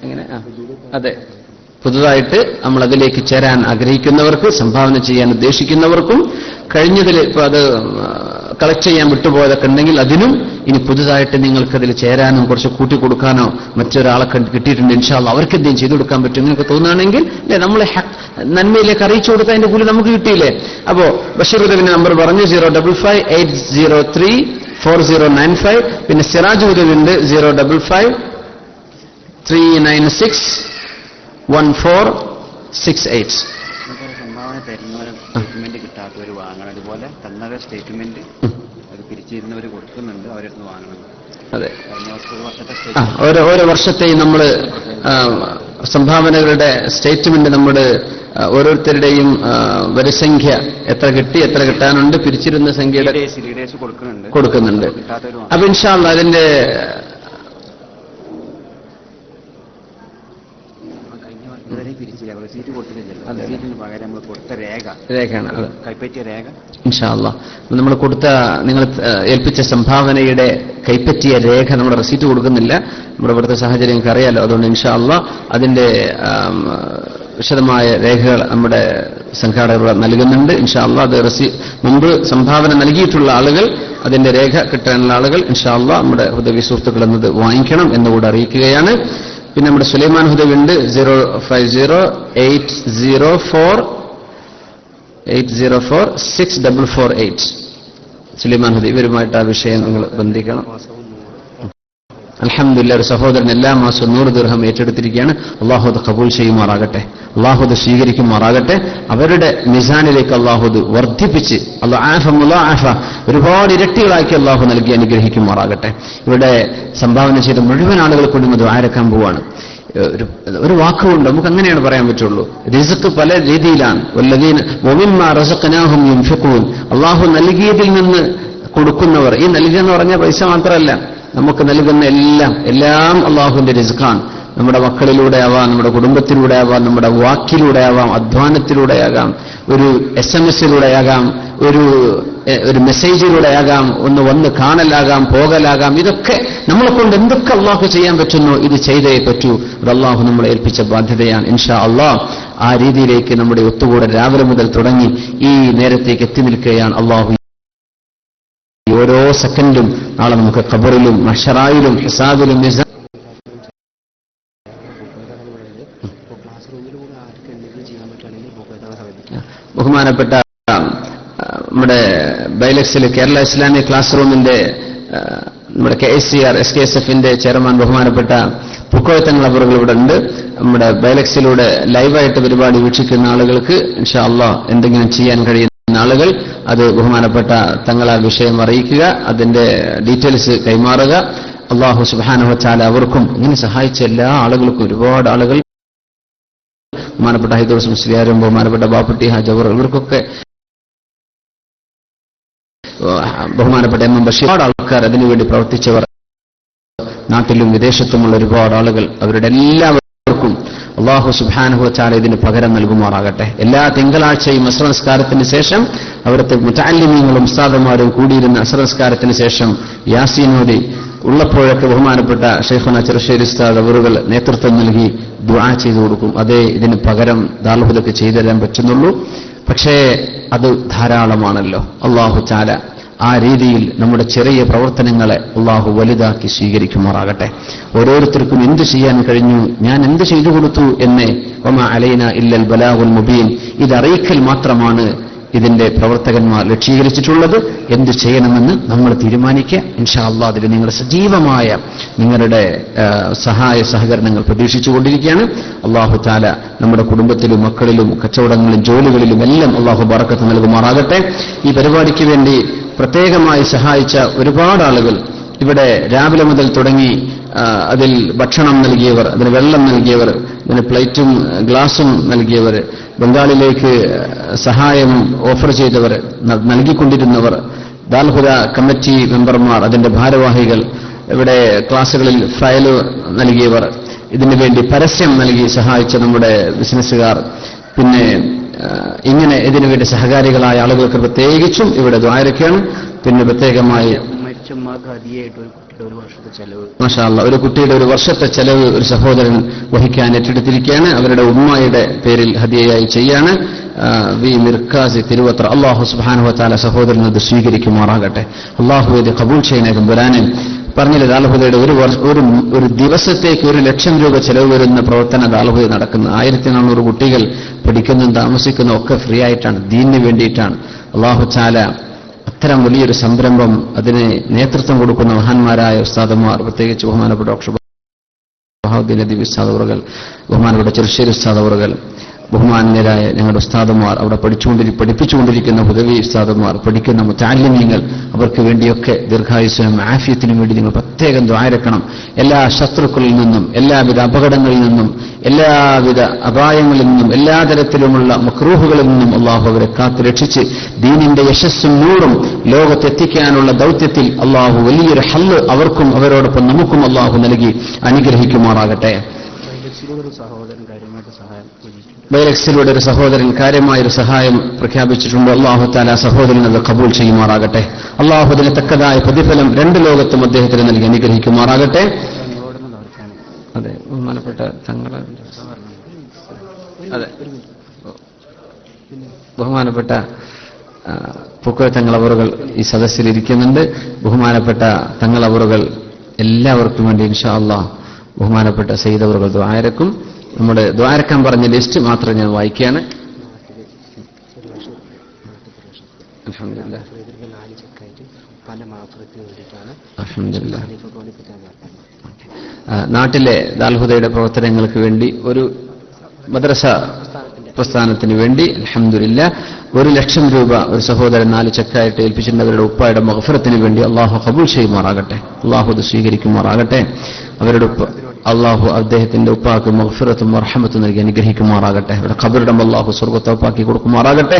എങ്ങനെ അതെ പുതുതായിട്ട് നമ്മൾ അതിലേക്ക് ചേരാൻ ആഗ്രഹിക്കുന്നവർക്ക് സംഭാവന ചെയ്യാൻ ഉദ്ദേശിക്കുന്നവർക്കും കഴിഞ്ഞതിൽ ഇപ്പൊ അത് കളക്ട് ചെയ്യാൻ വിട്ടുപോയതൊക്കെ ഉണ്ടെങ്കിൽ അതിനും ഇനി പുതുതായിട്ട് നിങ്ങൾക്കതിൽ ചേരാനോ കുറച്ച് കൂട്ടിക്കൊടുക്കാനോ മറ്റൊരാളെ കിട്ടിയിട്ടുണ്ട് ഇൻഷാ അല്ലാഹ് അവർക്ക് എന്തെങ്കിലും ചെയ്തു കൊടുക്കാൻ പറ്റും ഇങ്ങനെയൊക്കെ തോന്നുകയാണെങ്കിൽ അല്ലെ നമ്മളെ നന്മയിലേക്ക് അറിയിച്ചു കൊടുക്കാൻ അതിന്റെ കൂലി നമുക്ക് കിട്ടിയില്ലേ. അപ്പോ ബഷീർ ഉദവിന്റെ നമ്പർ പറഞ്ഞു 055-803-4095. പിന്നെ സിറാജ് ഉദവിന്റെ 055-396-1468. സംഭാവന തരുന്നവരെ സ്റ്റേറ്റ്മെന്റ് കിട്ടാത്തവർ വാങ്ങണം. അതുപോലെ തന്നവരെ സ്റ്റേറ്റ്മെന്റ് അത് പിരിച്ചിരുന്നവർ കൊടുക്കുന്നുണ്ട്, അവരെടുത്ത് വാങ്ങണം. അതെ, ഓരോ ഓരോ വർഷത്തെയും നമ്മൾ സംഭാവനകളുടെ സ്റ്റേറ്റ്മെന്റ് നമ്മുടെ ഓരോരുത്തരുടെയും വരിസംഖ്യ എത്ര കിട്ടി, എത്ര കിട്ടാനുണ്ട്, പിരിച്ചിരുന്ന സംഖ്യയുടെ കൊടുക്കുന്നുണ്ട്. അപ്പൊ ഇൻഷാ അല്ലാഹ് അതിന്റെ രേഖയാണ് കൈപ്പറ്റിയ രേഖ ഇൻഷാ അല്ലാഹ് നമ്മൾ കൊടുത്ത നിങ്ങൾ ഏൽപ്പിച്ച സംഭാവനയുടെ കൈപ്പറ്റിയ രേഖ നമ്മുടെ റെസീറ്റ് കൊടുക്കുന്നില്ല. നമ്മുടെ ഇവിടുത്തെ സാഹചര്യം നിങ്ങൾക്ക് അറിയാലോ. അതുകൊണ്ട് ഇൻഷാ അല്ലാഹ് അതിന്റെ വിശദമായ രേഖകൾ നമ്മുടെ സംഘാടകർ നൽകുന്നുണ്ട്. ഇൻഷാ അല്ലാഹ് അത് മുമ്പ് സംഭാവന നൽകിയിട്ടുള്ള ആളുകൾ അതിന്റെ രേഖ കിട്ടാനുള്ള ആളുകൾ ഇൻഷാ അല്ലാഹ് നമ്മുടെ ഹുദവി സുഹൃത്തുക്കൾ എന്നത് വാങ്ങിക്കണം എന്നുകൂടെ അറിയിക്കുകയാണ്. പിന്നെ നമ്മുടെ സുലൈമാൻ ഹുദവി ഉണ്ട് 050-804-648. സുലൈമാൻ ഹുദവി ഇവരുമായിട്ട് ആ വിഷയം നിങ്ങൾ ബന്ധിക്കണം. അൽഹംദുലില്ലാഹ് ഒരു സഹോദരൻ എല്ലാ മാസവും 100 ദിർഹം ഏറ്റെടുത്തിരിക്കുകയാണ്. അല്ലാഹു അത് കബൂൽ ചെയ്യുമാറാകട്ടെ, അല്ലാഹു അത് സ്വീകരിക്കുമാറാകട്ടെ. അവരുടെ മിസാനിലേക്ക് അല്ലാഹു അത് വർദ്ധിപ്പിച്ച് ഒരുപാട് ഇരട്ടികളാക്കി അല്ലാഹു നൽകി അനുഗ്രഹിക്കുമാറാകട്ടെ. ഇവിടെ സംഭാവന ചെയ്ത മുഴുവൻ ആളുകൾ കൊണ്ടും അത് ആരക്കാൻ പോവാണ്. ഒരു വാക്കുകൊണ്ട് നമുക്ക് അങ്ങനെയാണ് പറയാൻ പറ്റുള്ളൂ. റിസ്ക് പല രീതിയിലാണ്. അല്ലാഹു നൽകിയതിൽ നിന്ന് കൊടുക്കുന്നവർ, ഈ നൽകുക എന്ന് പറഞ്ഞ പൈസ മാത്രമല്ല, നമുക്ക് നൽകുന്ന എല്ലാം അള്ളാഹുവിന്റെ റിസ്ഖാണ്. നമ്മുടെ മക്കളിലൂടെ ആവാം, നമ്മുടെ കുടുംബത്തിലൂടെ ആവാം, നമ്മുടെ വാക്കിലൂടെ ആവാം, അധ്വാനത്തിലൂടെയാകാം, ഒരു SMS-ലൂടെ ആകാം, ഒരു മെസ്സേജിലൂടെ ആകാം, വന്ന് കാണലാകാം, പോകലാകാം. ഇതൊക്കെ നമ്മളെ കൊണ്ട് എന്തൊക്കെ അള്ളാഹു ചെയ്യാൻ പറ്റുന്നോ ഇത് ചെയ്തേ പറ്റൂ. അത് അള്ളാഹു നമ്മളെ ഏൽപ്പിച്ച ബാധ്യതയാണ്. ഇൻഷാ അള്ളാഹ് ആ രീതിയിലേക്ക് നമ്മുടെ ഒത്തുകൂടെ രാവിലെ മുതൽ തുടങ്ങി ഈ നേരത്തേക്ക് എത്തി നിൽക്കുകയാണ്. അള്ളാഹു ഓരോ സെക്കൻഡും നാളെ നമുക്ക് ഖബറിലും മഹ്ശറായിലും ഹിസാബിലും ബഹുമാനപ്പെട്ട നമ്മുടെ ബൈലക്സിൽ കേരള ഇസ്ലാമിക് ക്ലാസ് റൂമിന്റെ നമ്മുടെ KSCR SKSF-ന്റെ ചെയർമാൻ ബഹുമാനപ്പെട്ട പുക്കോയത്തങ്ങൾ അവറുകൾ ഇവിടെ ഉണ്ട്. നമ്മുടെ ബൈലക്സിലൂടെ ലൈവായിട്ട് പരിപാടി വീക്ഷിക്കുന്ന ആളുകൾക്ക് ഇൻഷാ അല്ലാഹ് എന്തെങ്കിലും ചെയ്യാൻ കഴിയുന്ന ആളുകൾ അത് ബഹുമാനപ്പെട്ട തങ്ങളാൽ വിഷയം അറിയിക്കുക, അതിന്റെ ഡീറ്റെയിൽസ് കൈമാറുക. അല്ലാഹു സുബ്ഹാനഹു വ തആല അവർക്കും ഇങ്ങനെ സഹായിച്ച എല്ലാ ആളുകൾക്കും ഒരുപാട് ആളുകൾ, ബഹുമാനപ്പെട്ട ഹൈദൂർ മുസ്ലിയാരും ബഹുമാനപ്പെട്ട ബാപ്പുട്ടി ഹാജ് അവർ ഇവർക്കൊക്കെ ബഹുമാനപ്പെട്ട MM ബഷീർ ആൾക്കാർ അതിനുവേണ്ടി പ്രവർത്തിച്ചവർ നാട്ടിലും വിദേശത്തുമുള്ള ഒരുപാട് ആളുകൾ അവരുടെ എല്ലാവർക്കും അല്ലാഹു സുബ്ഹാനഹു വ തആല ഇതിന് പകരം നൽകുമാറാകട്ടെ. എല്ലാ തിങ്കളാഴ്ചയും അസ്ർ നിസ്കാരത്തിന് ശേഷം അവിടുത്തെ മുതഅല്ലിമീങ്ങളും ഉസ്താദുമാരും കൂടിയിരുന്ന അസ്ർ നിസ്കാരത്തിന് ശേഷം യാസീനോദി ഉള്ളപ്പോഴൊക്കെ ബഹുമാനപ്പെട്ട ഷെയ്ഖുന ചെറുശ്ശേരി ഉസ്താദ് അവറുകൾ നേതൃത്വം നൽകി ദുആ ചെയ്തു കൊടുക്കും. അതേ ഇതിന് പകരം ദാറുൽ ഹുദക്ക് ചെയ്തു തരാൻ പറ്റുന്നുള്ളൂ. പക്ഷേ അത് ധാരാളമാണല്ലോ. അല്ലാഹു തആല ആ രീതിയിൽ നമ്മുടെ ചെറിയ പ്രവർത്തനങ്ങളെ അല്ലാഹു വലുതാക്കി സ്വീകരിക്കുമാറാകട്ടെ. ഓരോരുത്തർക്കും എന്ത് ചെയ്യാൻ കഴിഞ്ഞു, ഞാൻ എന്ത് ചെയ്തു കൊടുത്തു എന്ന് വമാ അലൈനാ ഇല്ലൽ ബലാഗുൽ മുബീൻ, ഇതറിയിക്കൽ മാത്രമാണ് ഇതിന്റെ പ്രവർത്തകന്മാർ ലക്ഷ്യീകരിച്ചിട്ടുള്ളത്. എന്ത് ചെയ്യണമെന്ന് നമ്മൾ തീരുമാനിക്കുക. ഇൻഷാ അല്ലാഹ് അതിൽ നിങ്ങളുടെ സജീവമായ നിങ്ങളുടെ സഹായ സഹകരണങ്ങൾ പ്രതീക്ഷിച്ചുകൊണ്ടിരിക്കുകയാണ്. അല്ലാഹു തആല നമ്മുടെ കുടുംബത്തിലും മക്കളിലും കച്ചവടങ്ങളിലും ജോലികളിലും എല്ലാം അല്ലാഹു ബറക്കത്ത് നൽകുമാറാകട്ടെ. ഈ പരിപാടിക്ക് വേണ്ടി പ്രത്യേകമായി സഹായിച്ച ഒരുപാട് ആളുകൾ ഇവിടെ രാവിലെ മുതൽ തുടങ്ങി അതിൽ ഭക്ഷണം നൽകിയവർ, അതിന് വെള്ളം നൽകിയവർ, അതിന് പ്ലേറ്റും ഗ്ലാസും നൽകിയവർ, ബംഗാളിലേക്ക് സഹായം ഓഫർ ചെയ്തവർ, നൽകിക്കൊണ്ടിരുന്നവർ, ദാറുൽ ഹുദ കമ്മിറ്റി മെമ്പർമാർ, അതിന്റെ ഭാരവാഹികൾ, ഇവിടെ ക്ലാസുകളിൽ ഫയൽ നൽകിയവർ, ഇതിനു വേണ്ടി പരസ്യം നൽകി സഹായിച്ച നമ്മുടെ ബിസിനസ്സുകാർ, പിന്നെ ഇങ്ങനെ ഇതിനുവേണ്ടി സഹകാരികളായ ആളുകൾക്ക് പ്രത്യേകിച്ചും ഇവിടെ ദ്വാരക്കാണ്. പിന്നെ പ്രത്യേകമായി മാഷാ അല്ലാഹ് ഒരു കുട്ടിയുടെ ഒരു വർഷത്തെ ചെലവ് ഒരു സഹോദരൻ വഹിക്കാൻ ഏറ്റെടുത്തിരിക്കുകയാണ്. അവരുടെ ഉമ്മയുടെ പേരിൽ ഹദിയയായി ചെയ്യാണ്. വി മിർക്കാസി തിരുവത്ര. അള്ളാഹു സുബ്ഹാനഹു വ തആല സഹോദരൻ അത് സ്വീകരിക്കുമാറാകട്ടെ. അള്ളാഹു ഇത് കബൂൽ ചെയ്യണേ തമ്പുരാനെ. പറഞ്ഞില്ല ദാൽഹുദയുടെ ഒരു ദിവസത്തേക്ക് 1,00,000 രൂപ ചെലവ് വരുന്ന പ്രവർത്തനം ദാൽഹുദ നടക്കുന്നത്. 1400 കുട്ടികൾ പഠിക്കുന്നതും താമസിക്കുന്നതും ഒക്കെ ഫ്രീ ആയിട്ടാണ്, ദീനിന് വേണ്ടിയിട്ടാണ്. അള്ളാഹു തആല അത്തരം വലിയൊരു സംരംഭം അതിന് നേതൃത്വം കൊടുക്കുന്ന മഹാന്മാരായ ഉസ്താദന്മാർ, പ്രത്യേകിച്ച് ബഹുമാനപ്പെട്ട ഡോക്ടർ ബഹാഉദ്ദീൻ നദീബ് ഉസ്താദ് അവറുകൾ, ബഹുമാനപ്പെട്ട ചെറുശ്ശേരി ഉസ്താദ് അവറുകൾ, ബഹുമാന്യരായ ഞങ്ങളുടെ ഉസ്താദന്മാർ, അവിടെ പഠിപ്പിച്ചുകൊണ്ടിരിക്കുന്ന ഹുദവി ഉസ്താദന്മാർ, പഠിക്കുന്ന മുതഅല്ലിമീങ്ങൾ, അവർക്ക് വേണ്ടിയൊക്കെ ദീർഘായുസ്സനും ആഫിയത്തിനും വേണ്ടി നിങ്ങൾ പ്രത്യേകം ദുആയിരക്കണം. എല്ലാ ശത്രുക്കളിൽ നിന്നും, എല്ലാവിധ അപകടങ്ങളിൽ നിന്നും, എല്ലാവിധ അപായങ്ങളിൽ നിന്നും, എല്ലാ തരത്തിലുമുള്ള മക്രൂഹുകളിൽ നിന്നും അള്ളാഹു അവരെ കാത്തു രക്ഷിച്ച് ദീനിന്റെ യശസ്സും നൂറും ലോകത്തെത്തിക്കാനുള്ള ദൗത്യത്തിൽ അള്ളാഹു വലിയൊരു ഹല്ല് അവർക്കും അവരോടൊപ്പം നമുക്കും അള്ളാഹു നൽകി അനുഗ്രഹിക്കുമാറാകട്ടെ. ബൈലക്സിലൂടെ ഒരു സഹോദരൻ കാര്യമായൊരു സഹായം പ്രഖ്യാപിച്ചിട്ടുണ്ട്. അള്ളാഹു തആല സഹോദരൻ അത് കബൂൽ ചെയ്യുമാറാകട്ടെ. അള്ളാഹു അതിന് തക്കതായ പ്രതിഫലം 2 ലോകത്തും അദ്ദേഹത്തിന് നൽകി അനുഗ്രഹിക്കുമാറാകട്ടെ. അതെ, ബഹുമാനപ്പെട്ട തങ്ങളെ ബഹുമാനപ്പെട്ട പൂക്കോയ തങ്ങളവറുകൾ ഈ സദസ്സിലിരിക്കുന്നുണ്ട്. ബഹുമാനപ്പെട്ട തങ്ങളവറുകൾ എല്ലാവർക്കും വേണ്ടി ഇൻഷാ അല്ലാഹ് ബഹുമാനപ്പെട്ട സയ്യിദ് അവറുകൾ ദുആയിരക്കും. നമ്മുടെ ദ്വാരക്കാൻ പറഞ്ഞ ലിസ്റ്റ് മാത്രം ഞാൻ വായിക്കുകയാണ്. നാട്ടിലെ ദാൽഹുദയുടെ പ്രവർത്തനങ്ങൾക്ക് വേണ്ടി ഒരു മദ്രസ പ്രസ്ഥാനത്തിന് വേണ്ടി അൽഹംദുലില്ലാ 1,00,000 രൂപ ഒരു സഹോദരൻ 4 ചെക്കായിട്ട് ഏൽപ്പിച്ചിട്ടുണ്ട്. അവരുടെ ഉപ്പായുടെ മഗ്ഫിറത്തിന് വേണ്ടി അള്ളാഹു ഖബൂൽ ചെയ്യുമാറാകട്ടെ. അള്ളാഹു അത് സ്വീകരിക്കുമാറാകട്ടെ. അവരുടെ അള്ളാഹു അദ്ദേഹത്തിന്റെ ഉപ്പാക്ക് മഗ്ഫിറത്തും റഹ്മത്തും നൽകി അനുഗ്രഹിക്കുമാറാകട്ടെ. അവരുടെ ഖബറിടം അള്ളാഹു സ്വർഗ്ഗത്തോപ്പാക്കി കൊടുക്കുമാറാകട്ടെ.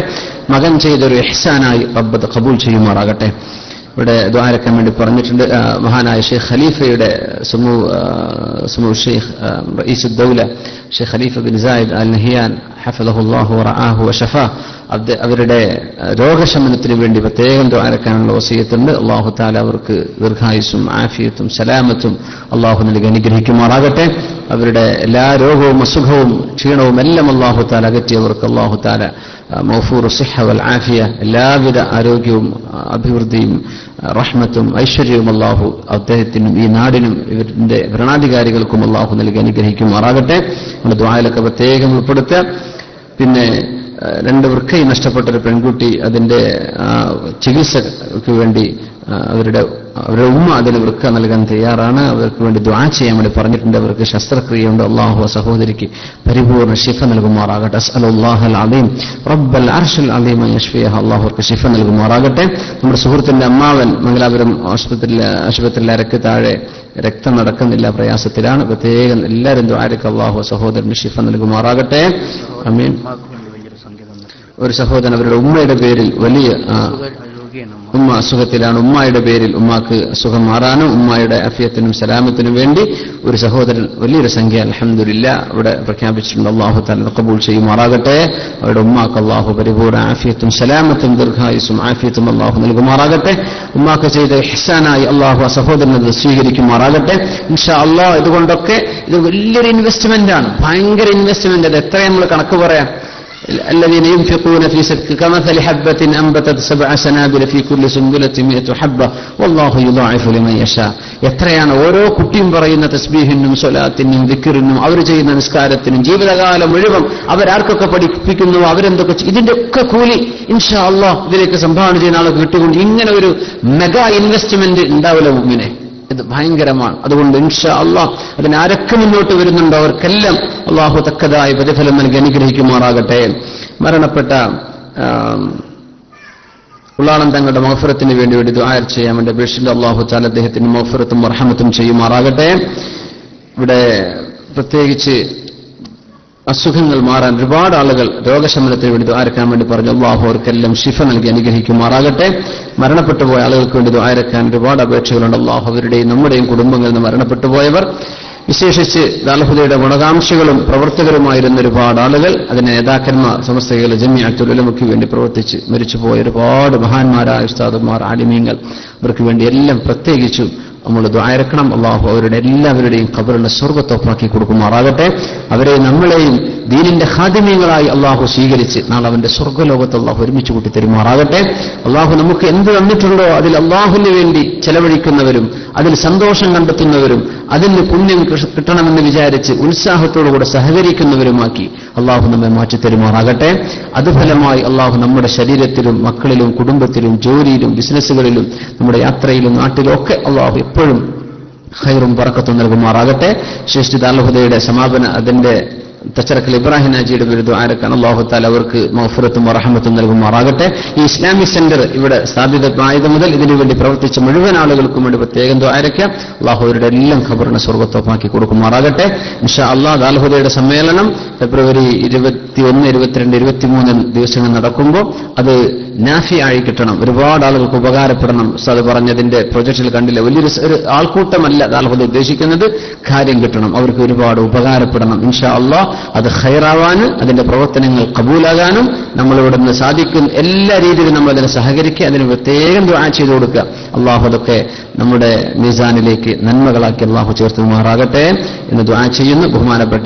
മകൻ ചെയ്തൊരു ഇഹ്സാനായി റബ്ബ് ഖബൂൽ ചെയ്യുമാറാകട്ടെ. ഇവിടെ ദുആരക്കാൻ വേണ്ടി പറഞ്ഞിട്ടുണ്ട്. മഹാനായ ഷെയ്ഖ് ഖലീഫയുടെ സമൂ ഷെയ്ഖ് റഈസുദ് ദൗല Sheikh Khalifa bin Zayed Al Nahyan ഹഫളഹുല്ലാഹു വറആഹു വശഫാ, അവരുടെ രോഗശമനത്തിന് വേണ്ടി പ്രത്യേകം ദുആരക്കാനുള്ള വസിയത്തുണ്ട്. അല്ലാഹു തആല അവർക്ക് ദീർഘായുസ്സും ആഫിയത്തും സലാമത്തും അല്ലാഹു നൽകി അനുഗ്രഹിക്കുമാറാകട്ടെ. അവരുടെ എല്ലാ രോഗവും അസുഖവും ക്ഷീണവും എല്ലാം അല്ലാഹു തആല അകറ്റിയവർക്ക് അല്ലാഹു തആല മഗ്ഫൂറു സിഹ വൽ ആഫിയ, എല്ലാവിധ ആരോഗ്യവും അഭിവൃദ്ധിയും റഹ്മത്തും ഐശ്വര്യവും അല്ലാഹു അദ്ദേഹത്തിനും ഈ നാടിനും ഇവരുടെ ഭരണാധികാരികൾക്കും അല്ലാഹു നൽകി അനുഗ്രഹിക്കുമാറാകട്ടെ. നമ്മുടെ ദുആയിലൊക്കെ പ്രത്യേകം ഉൾപ്പെടുത്തുക. പിന്നെ 2 വൃക്കയും നഷ്ടപ്പെട്ടൊരു പെൺകുട്ടി, അതിന്റെ ചികിത്സക്ക് വേണ്ടി അവരുടെ ഉമ്മ അതിന് വൃക്ക നൽകാൻ തയ്യാറാണ്. അവർക്ക് വേണ്ടി ദുആ ചെയ്യാൻ വേണ്ടി പറഞ്ഞിട്ടുണ്ട്. അവർക്ക് ശസ്ത്രക്രിയയുണ്ട്. അല്ലാഹു ആ സഹോദരിക്ക് പരിപൂർണ്ണ ശിഫ നൽകുമാറാകട്ടെ. അസ്അലുല്ലാഹൽ അലീം റബ്ബൽ അർശിൽ അലീം യശ്ഫിഹ, അല്ലാഹു അവർക്ക് ശിഫ നൽകുമാറാകട്ടെ. നമ്മുടെ സുഹൃത്തിന്റെ അമ്മാവൻ മംഗലാപുരം ആശുപത്രിയിൽ അരക്ക് താഴെ രക്തം നടക്കുന്നില്ല, പ്രയാസത്തിലാണ്. പ്രത്യേകം എല്ലാവരും ദുആയിരക്ക് അല്ലാഹു സഹോദരന് ശിഫ നൽകുമാറാകട്ടെ. ആമീൻ. ഒരു സഹോദരൻ അവരുടെ ഉമ്മയുടെ പേരിൽ വലിയ ഉമ്മ അസുഖത്തിലാണ്. ഉമ്മായുടെ പേരിൽ ഉമ്മാക്ക് അസുഖം മാറാനും ഉമ്മായുടെ അഫിയത്തിനും സലാമത്തിനും വേണ്ടി ഒരു സഹോദരൻ വലിയൊരു സംഖ്യ അൽഹംദുലില്ലാ അവിടെ പ്രഖ്യാപിച്ചിട്ടുണ്ട്. അല്ലാഹു തആല ഖബൂൽ ചെയ്യുമാറാകട്ടെ. അവരുടെ ഉമ്മാക്ക് അല്ലാഹു പരിപൂർണ്ണ ആഫിയത്തും സലാമത്തും ദീർഘായുസ്സും ആഫിയത്തും അല്ലാഹു നൽകുമാറാകട്ടെ. ഉമ്മാക്ക് ചെയ്ത ഇഹ്സാനായി അല്ലാഹു ആ സഹോദരനെ സ്വീകരിക്കുമാറാകട്ടെ ഇൻഷാ അല്ലാഹ്. ഇതുകൊണ്ടൊക്കെ ഇത് വലിയൊരു ഇൻവെസ്റ്റ്മെന്റ് ആണ്, ഭയങ്കര ഇൻവെസ്റ്റ്മെന്റ്. അത് എത്ര നമ്മൾ കണക്ക് പറയാം. الذين ينفقون في سبك كمثل حبة أنبتت 7 سنابل في كل سنبلة 100 حبة والله يضاعف لمن يشاء. എത്രയാണ് ഓരോ കുട്ടിയും പറയുന്ന തസ്ബീഹിനും സ്വലാത്തിനും ദിക്റിനും അവർ ചെയ്യുന്ന നിസ്കാരത്തിനും ജീവിതകാലം മുഴുവൻ അവരാർക്കൊക്കെ പഠിപ്പിക്കുന്നു, അവരെന്തൊക്കെ ഇതിന്റെ ഒക്കെ കൂലി ഇൻഷാ അല്ലാഹ് ഇതിലേക്ക് സംഭാവന ചെയ്യുന്ന ആൾക്ക് കിട്ടുകൊണ്ട് ഇങ്ങനെ ഒരു മെഗാ ഇൻവെസ്റ്റ്മെന്റ് ഉണ്ടാവില്ല മുഅ്മിനെ. ഇത് ഭയങ്കരമാണ്. അതുകൊണ്ട് ഇൻഷാ അല്ലാഹ് അതിന് ആരൊക്കെ മുന്നോട്ട് വരുന്നുണ്ടോ അവർക്കെല്ലാം അല്ലാഹു തക്കതായ പ്രതിഫലം നൽകി അനുഗ്രഹിക്കുമാറാകട്ടെ. മരണപ്പെട്ട ഉള്ളാളം തങ്ങളുടെ മഗ്ഫിറത്തിന് വേണ്ടി ദുആ ചെയ്യാൻ വേണ്ടി അപേക്ഷിച്ചിട്ട് അല്ലാഹു തആല അദ്ദേഹത്തിന് മഗ്ഫിറത്തും റഹ്മത്തും ചെയ്യുമാറാകട്ടെ. ഇവിടെ പ്രത്യേകിച്ച് അസുഖങ്ങൾ മാറാൻ ഒരുപാട് ആളുകൾ രോഗശമനത്തിന് വേണ്ടി ദുആരക്കാൻ വേണ്ടി പറഞ്ഞു. അല്ലാഹു അവർക്കെല്ലാം ശിഫ നൽകി അനുഗ്രഹിക്കുമാറാകട്ടെ. മരണപ്പെട്ടു പോയ ആളുകൾക്ക് വേണ്ടി ദുആരക്കാൻ ഒരുപാട് അപേക്ഷകളുണ്ട്. അല്ലാഹു അവരുടെയും നമ്മുടെയും കുടുംബങ്ങളിൽ നിന്ന് മരണപ്പെട്ടു പോയവർ, വിശേഷിച്ച് ദാൽഹുദയുടെ ഗുണകാംക്ഷികളും പ്രവർത്തകരുമായിരുന്ന ഒരുപാട് ആളുകൾ, അതിന്റെ നേതാക്കന്മാർ, സമസ്തയിലെ ജമിഅത്തുൽ ഉലമയ്ക്ക് വേണ്ടി പ്രവർത്തിച്ച് മരിച്ചുപോയ ഒരുപാട് മഹാന്മാരായ ഉസ്താദുമാർ, ആലിമീങ്ങൾ, അവർക്ക് വേണ്ടി എല്ലാം പ്രത്യേകിച്ചും നമ്മൾ ദുആയിരക്കണം. അള്ളാഹു അവരുടെ എല്ലാവരുടെയും ഖബറിനെ സ്വർഗ്ഗത്തോപ്പാക്കി കൊടുക്കുമാറാകട്ടെ. അവരെ നമ്മളെയും ദീനിന്റെ ഖാദിമീങ്ങളായി അള്ളാഹു സ്വീകരിച്ച് നാളെ അവന്റെ സ്വർഗ്ഗലോകത്ത് അള്ളാഹു ഒരുമിച്ച് കൂട്ടി തരുമാറാകട്ടെ. അള്ളാഹു നമുക്ക് എന്ത് തന്നിട്ടുണ്ടോ അതിൽ അള്ളാഹുവിന് വേണ്ടി ചെലവഴിക്കുന്നവരും അതിൽ സന്തോഷം കണ്ടെത്തുന്നവരും അതിന് പുണ്യം കിട്ടണമെന്ന് വിചാരിച്ച് ഉത്സാഹത്തോടുകൂടെ സഹകരിക്കുന്നവരുമാക്കി അള്ളാഹു നമ്മെ മാറ്റിത്തരുമാറാകട്ടെ. അതുഫലമായി അള്ളാഹു നമ്മുടെ ശരീരത്തിലും മക്കളിലും കുടുംബത്തിലും ജോലിയിലും ബിസിനസ്സുകളിലും നമ്മുടെ യാത്രയിലും നാട്ടിലും ഒക്കെ അള്ളാഹു എപ്പോഴും ഖൈറും ബറക്കത്തും നൽകുമാറാകട്ടെ. ശ്രേഷ്ഠ ദാറുൽ ഹുദയുടെ സമാപന അതിന്റെ തച്ചറക്കൽ ഇബ്രാഹിം നാജിയുടെ ഒരു ദുആരക്കാൻ അല്ലാഹു തആല അവർക്ക് മഗ്ഫിറത്തും റഹ്മത്തും നൽകുമാറാകട്ടെ. ഈ ഇസ്ലാമിക് സെന്റർ ഇവിടെ സ്ഥാപിതമായത് മുതൽ ഇതിനു വേണ്ടി പ്രവർത്തിച്ച മുഴുവൻ ആളുകൾക്കും വേണ്ടി പ്രത്യേകം ദുആരക്കാം. അല്ലാഹു അവരുടെ എല്ലാം ഖബറിനെ സ്വർഗ്ഗത്തോപ്പാക്കി കൊടുക്കുമാറാകട്ടെ. ഇൻഷാ അല്ലാഹ് ദാറുൽ ഹുദയുടെ സമ്മേളനം ഫെബ്രുവരി 21, 22, 23 ദിവസങ്ങൾ നടക്കുമ്പോൾ അത് നാഫി ആയി കിട്ടണം, ഒരുപാട് ആളുകൾക്ക് ഉപകാരപ്പെടണം. ഉസ്താദ് പറഞ്ഞതിന്റെ പ്രൊജക്റ്റിൽ കണ്ടില്ല, വലിയൊരു ഒരു ആൾക്കൂട്ടമല്ല ദാറുൽ ഹുദ ഉദ്ദേശിക്കുന്നത്, കാര്യം കിട്ടണം, അവർക്ക് ഒരുപാട് ഉപകാരപ്പെടണം. ഇൻഷാ അല്ലാഹ് അത് ഖൈറാവാനും അതിന്റെ പ്രവർത്തനങ്ങൾ കബൂലാകാനും നമ്മളിവിടുന്ന് സാധിക്കും. എല്ലാ രീതിയിലും നമ്മൾ അതിനെ സഹകരിക്കുക, അതിന് പ്രത്യേകം ദുആ ചെയ്തു കൊടുക്കുക. അള്ളാഹു അതൊക്കെ നമ്മുടെ മീസാനിലേക്ക് നന്മകളാക്കി അള്ളാഹു ചേർത്തുമാറാകട്ടെ എന്ന് ദുആ ചെയ്യുന്നു. ബഹുമാനപ്പെട്ട